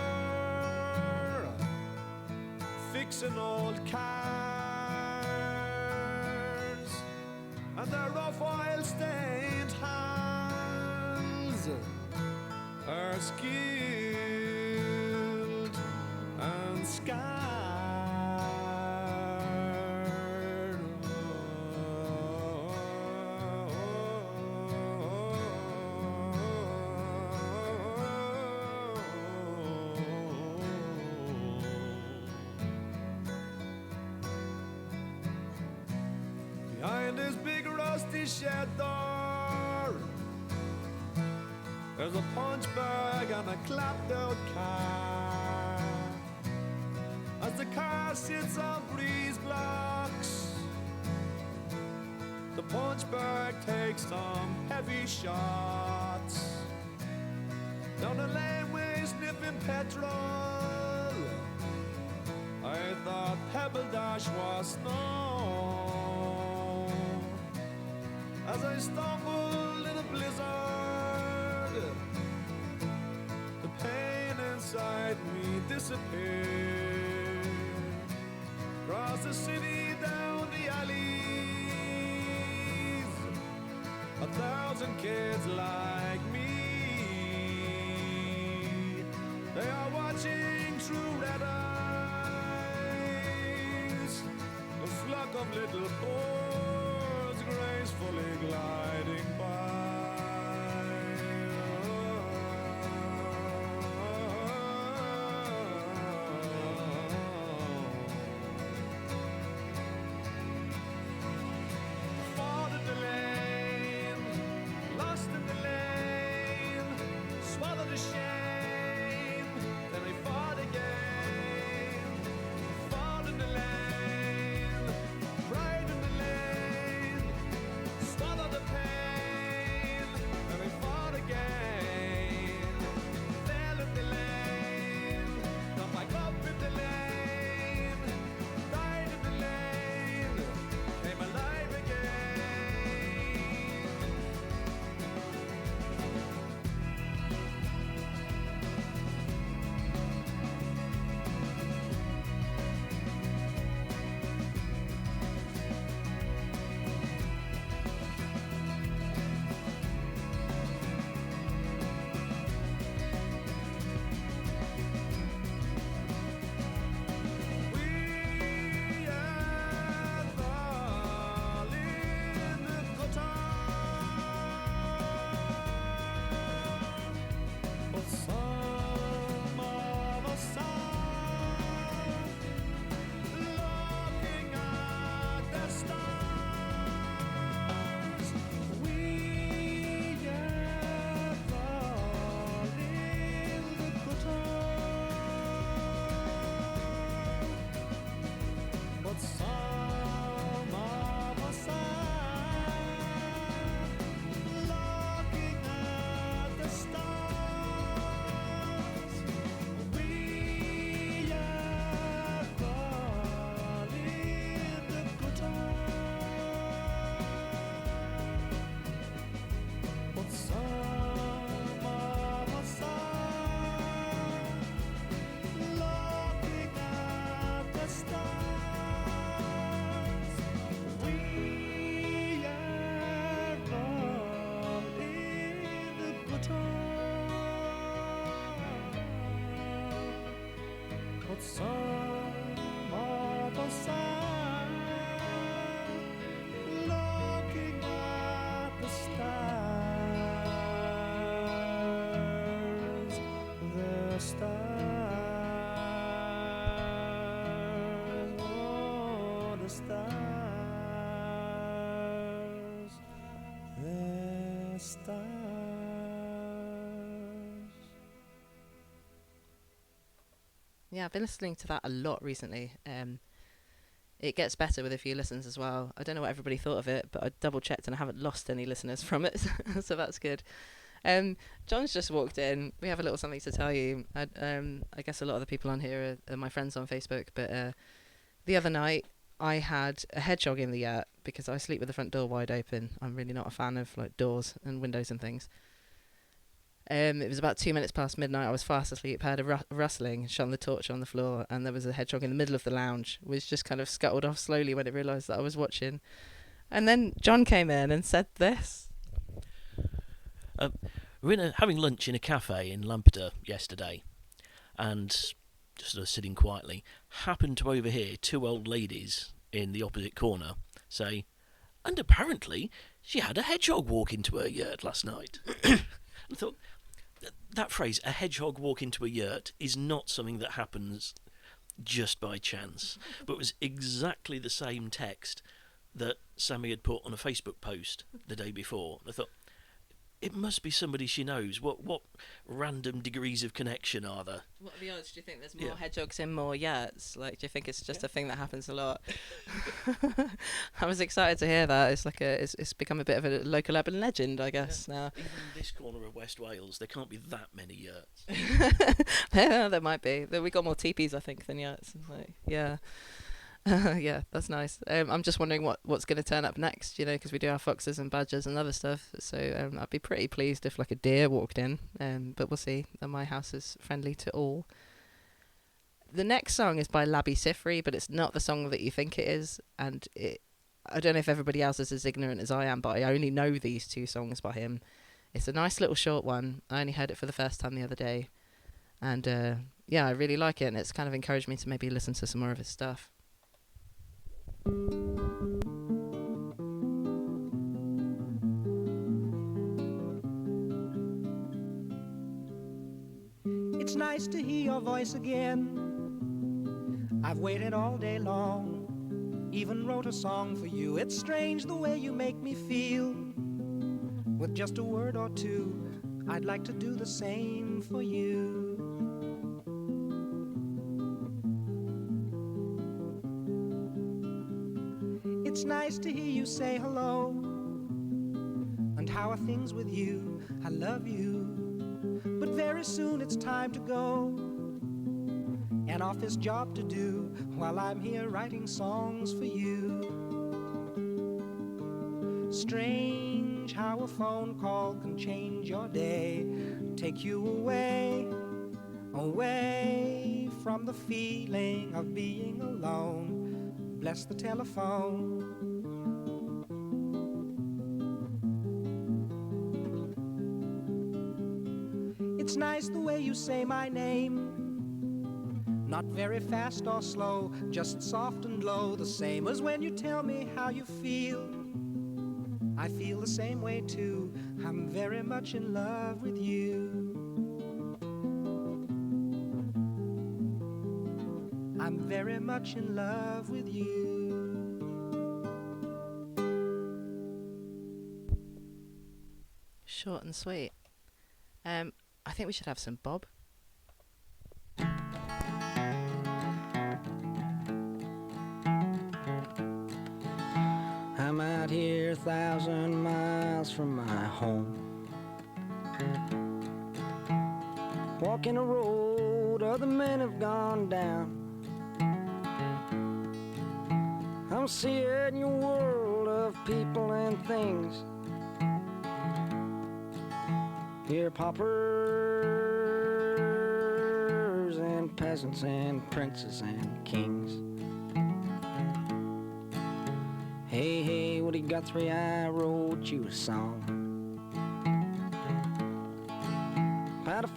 fixing old cars, and their rough oil-stained hands are skilled and scarred. Behind this big rusty shed door, there's a punch bag and a clapped out car. As the car sits on breeze blocks, the punch bag takes some heavy shots. Down the laneway sniffing petrol, I thought Pebble Dash was snow. As I stumbled in a blizzard, the pain inside me disappeared. Across the city, down the alleys, 1,000 kids like me. They are watching through red eyes, a flock of little birds gracefully gliding by. Fought in the lane, lost in the lane, swallowed a shame, then I fought again. Fought in the lane, cried in the lane, swallowed the pain, the time. But some other side, looking at the stars, the stars, oh, the stars, the stars. Yeah, I've been listening to that a lot recently. It gets better with a few listens as well. I don't know what everybody thought of it, but I double checked and I haven't lost any listeners from it, so that's good. John's just walked in. We have a little something to tell you. I guess a lot of the people on here are my friends on Facebook, but the other night I had a hedgehog in the yurt because I sleep with the front door wide open. I'm really not a fan of like doors and windows and things. It was about 2 minutes past midnight. I was fast asleep. I heard a rustling, shone the torch on the floor, and there was a hedgehog in the middle of the lounge, which just kind of scuttled off slowly when it realised that I was watching. And then John came in and said this. We were having lunch in a cafe in Lampeter yesterday, and just sort of sitting quietly, happened to overhear two old ladies in the opposite corner say, "And apparently she had a hedgehog walk into her yurt last night." I thought, that phrase, "a hedgehog walk into a yurt," is not something that happens just by chance, but it was exactly the same text that Sammy had put on a Facebook post the day before. I thought, it must be somebody she knows. What random degrees of connection are there? What are the odds? Do you think there's more hedgehogs in more yurts? Like, do you think it's just a thing that happens a lot? I was excited to hear that. It's like it's become a bit of a local urban legend, I guess, now. Even in this corner of West Wales, there can't be that many yurts. There might be. We got more teepees, I think, than yurts. Like, yeah. Yeah, that's nice. I'm just wondering what's going to turn up next, because we do have foxes and badgers and other stuff. So I'd be pretty pleased if like a deer walked in. But we'll see. And my house is friendly to all. The next song is by Labby Sifri, but it's not the song that you think it is. And I don't know if everybody else is as ignorant as I am, but I only know these two songs by him. It's a nice little short one. I only heard it for the first time the other day. And yeah, I really like it. And it's kind of encouraged me to maybe listen to some more of his stuff. It's nice to hear your voice again. I've waited all day long, even wrote a song for you. It's strange the way you make me feel. With just a word or two, I'd like to do the same for you. It's nice to hear you say hello. And how are things with you? I love you. But very soon it's time to go. An office job to do while I'm here writing songs for you. Strange how a phone call can change your day. Take you away, away from the feeling of being alone. Bless the telephone. It's nice the way you say my name. Not very fast or slow, just soft and low. The same as when you tell me how you feel. I feel the same way too. I'm very much in love with you. I'm very much in love with you. Short and sweet. I think we should have some Bob. I'm out here 1,000 miles from my home, walking a road other men have gone down. I'm seeing your world of people and things. Here paupers and peasants and princes and kings. Hey, hey, Woody Guthrie, I wrote you a song.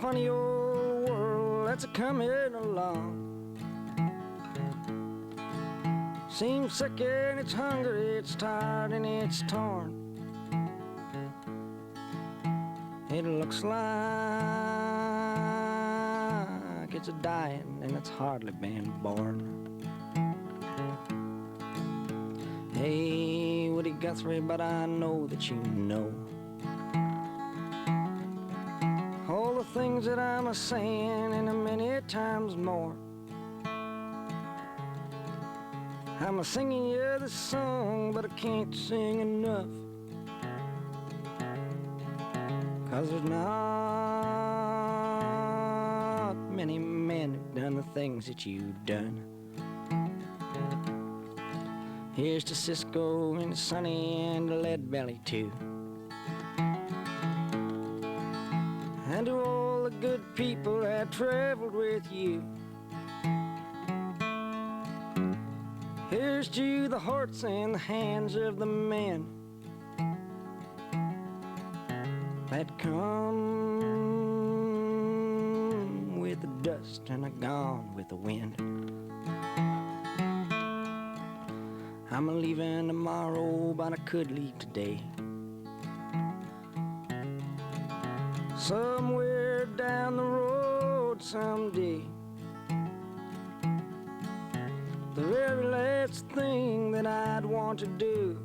funny old world that's a coming along. Seems sick and it's hungry, it's tired and it's torn. It looks like it's a dying and it's hardly been born. Hey, Woody Guthrie, but I know that you know all the things that I'm a-saying and a many times more. I'm a-singing you this song, but I can't sing enough, 'cause there's not many men who've done the things that you've done. Here's to Cisco and Sonny and Lead Belly too, and to all the good people that traveled with you. Here's to the hearts and the hands of the men that come with the dust and are gone with the wind. I'm a-leaving tomorrow, but I could leave today, somewhere down the road someday. The very last thing that I'd want to do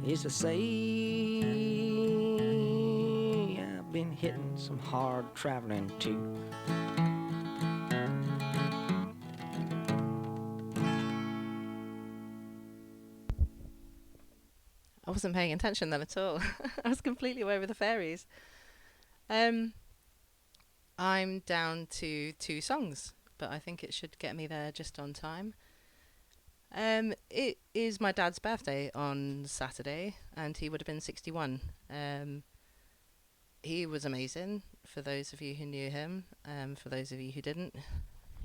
is to say I've been hitting some hard traveling too. I wasn't paying attention then at all. I was completely away with the fairies. I'm down to 2 songs, but I think it should get me there just on time. It is my dad's birthday on Saturday, and he would have been 61. He was amazing, for those of you who knew him, for those of you who didn't.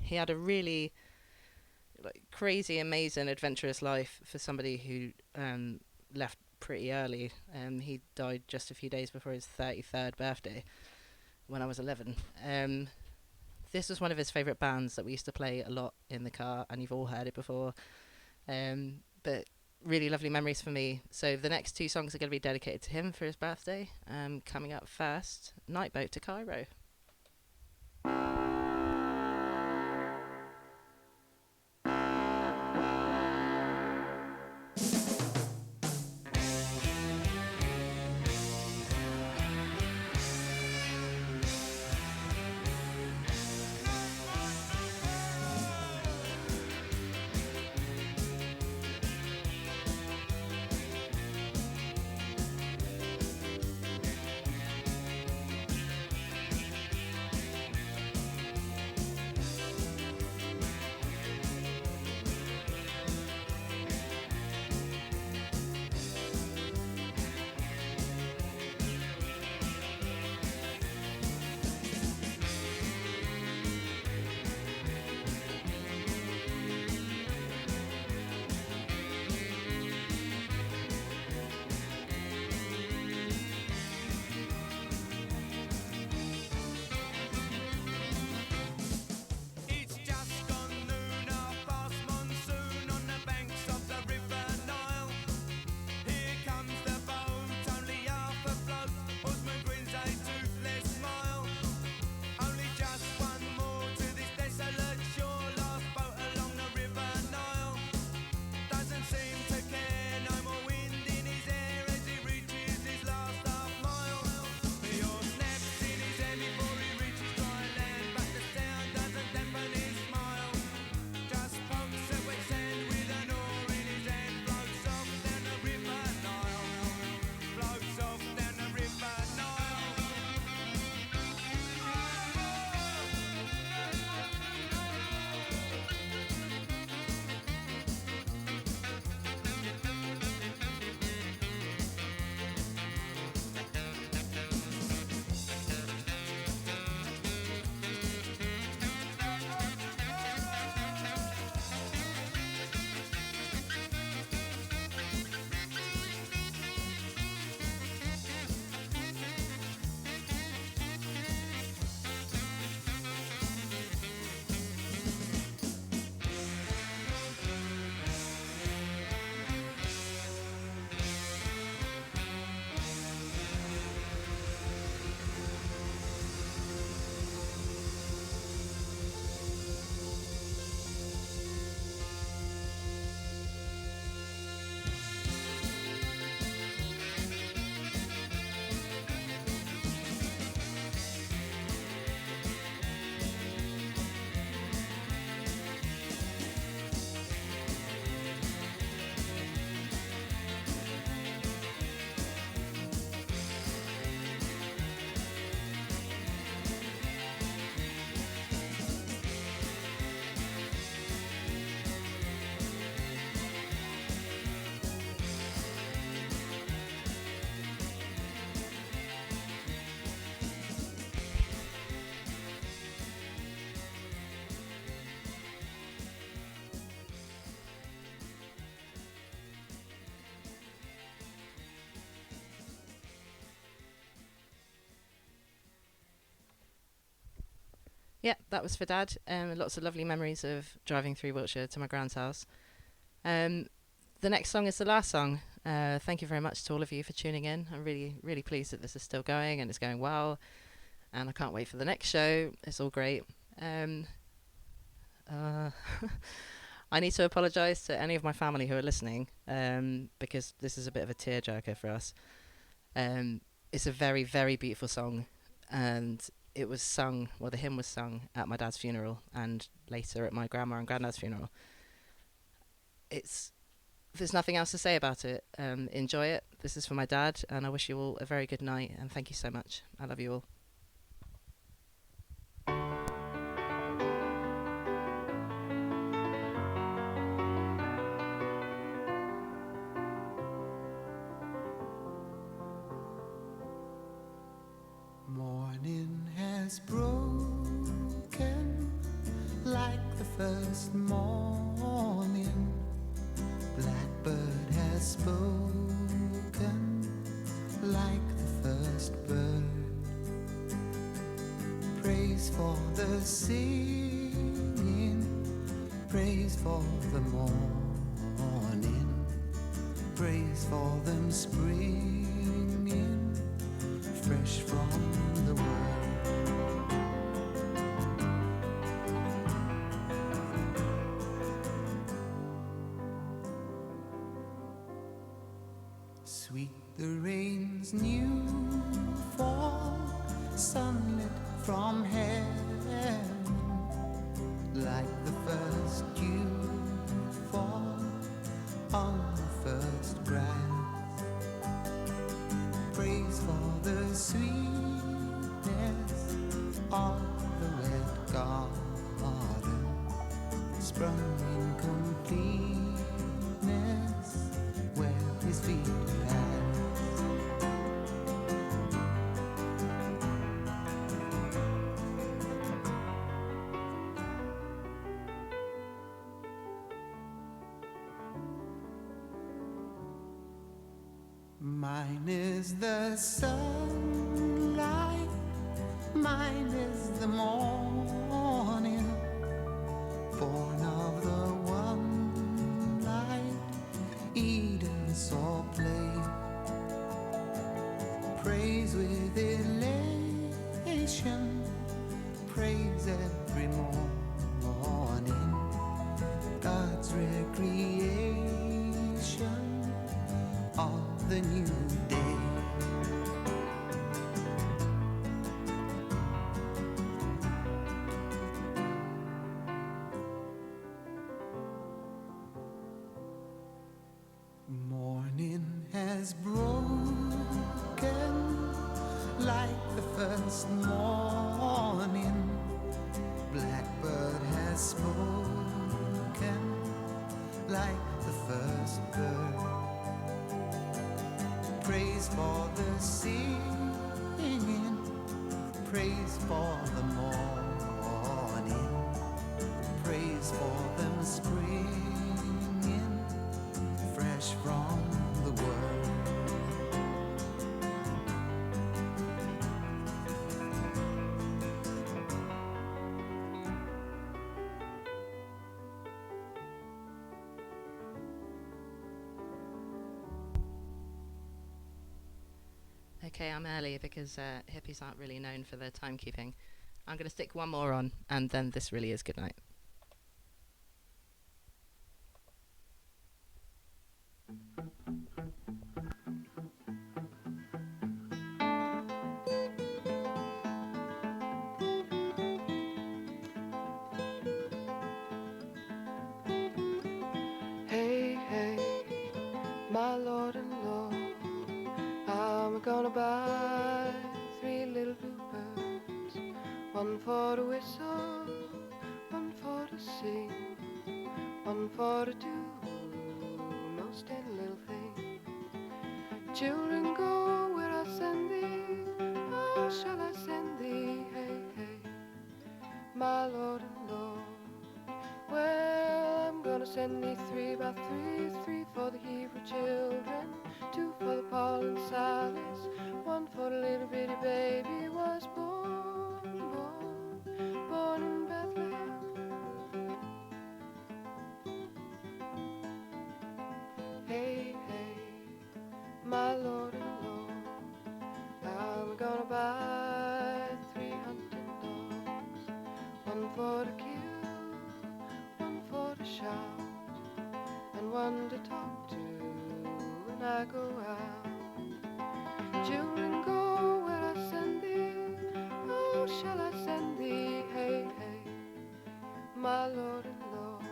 He had a really crazy, amazing, adventurous life for somebody who left pretty early. He died just a few days before his 33rd birthday, when I was 11. This was one of his favourite bands that we used to play a lot in the car, and you've all heard it before. But really lovely memories for me. So the next 2 songs are going to be dedicated to him for his birthday. Coming up first, Night Boat to Cairo. Yeah, that was for Dad. Lots of lovely memories of driving through Wiltshire to my grand's house. The next song is the last song. Thank you very much to all of you for tuning in. I'm really, really pleased that this is still going and it's going well. And I can't wait for the next show. It's all great. I need to apologise to any of my family who are listening, because this is a bit of a tearjerker for us. It's a very, very beautiful song, and it was sung, well, the hymn was sung at my dad's funeral and later at my grandma and granddad's funeral. There's nothing else to say about it. Enjoy it. This is for my dad, and I wish you all a very good night, and thank you so much. I love you all. Morning has broken like the first morning. Blackbird has spoken like the first bird. Praise for the singing, praise for the morning, praise for them springing fresh from the world. Sweet the rain's new fall, sunlit from heaven, like the first dew fall on the first grass. Praise for the sweetness of the wet garden, sprung in completeness where his feet pass. Mine is the sunlight, mine is the morning, born of the one light Eden saw play. Praise with elation, praise every morning, God's recreation of the new day. Morning has broken like the first morning. Blackbird has spoken like the first bird. Praise for the singing, praise for the morning, praise for them springing fresh from the world. Okay, I'm early because hippies aren't really known for their timekeeping. I'm going to stick one more on, and then this really is good night. Hey, hey, my lord-in-law, I'm gonna buy 3 little bluebirds, one for to whistle, one for to sing, one for to do most any little thing. Children, go where I send thee, how shall I send thee? Hey, hey, my lord-in-law. Well, I'm gonna send thee 3 by 3, 3 for the Hebrew children, 2 for the Paul and Silas, 1 for the little bitty baby was born one to talk to when I go out. Children, go where I send thee. Oh, shall I send thee? Hey, hey, my Lord and Lord.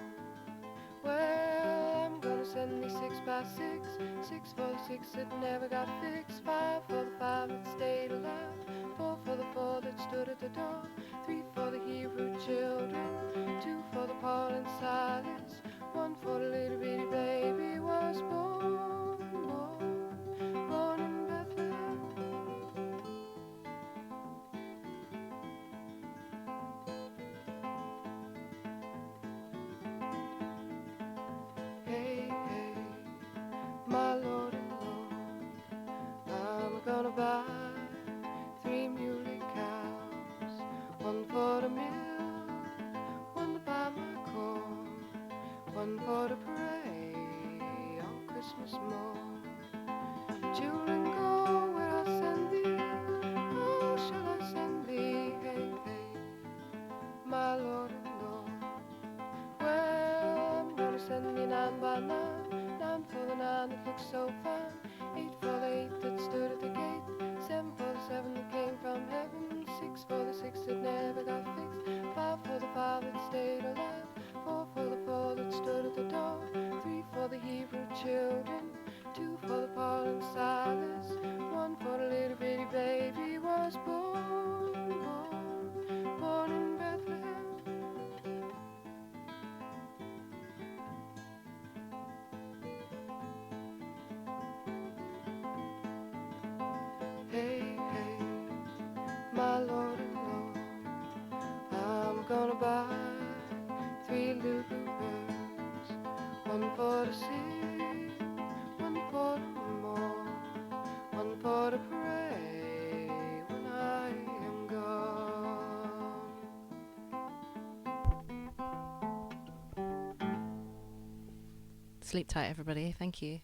Well, I'm gonna send thee 6 by 6, 6 for the 6 that never got fixed, 5 for the 5 that stayed alive, 4 for the 4 that stood at the door, 3 for the Hebrew children, 2 for the Paul and Silas, 1 for the little bitty baby was born, born in Bethlehem. Hey, hey, my Lord and Lord, I'm gonna buy 3 muley cows, 1 for the milk, 1 to buy my corn, 1 for to pray on Christmas morn. Children, go where I send thee. Oh, shall I send thee? Hey, hey, my Lord and Lord. Well, I'm gonna send thee 9 by 9, 9 for the 9 that looks so fine, 8 for the 8 that stood at the gate, 7 for the 7 that came from heaven, 6 for the 6 that never got fixed, 5 for the 5 that stayed alive, 4 for the 4 that stood at the door, 3 for the Hebrew children, 2 for the Paul and Silas, 1 for the little bitty baby was born, born in Bethlehem. Hey, hey, my Lord and Lord, I'm gonna buy 3 little bluebirds, 1 for to sing, 1 for to mourn, 1 for to pray when I am gone. Sleep tight, everybody. Thank you.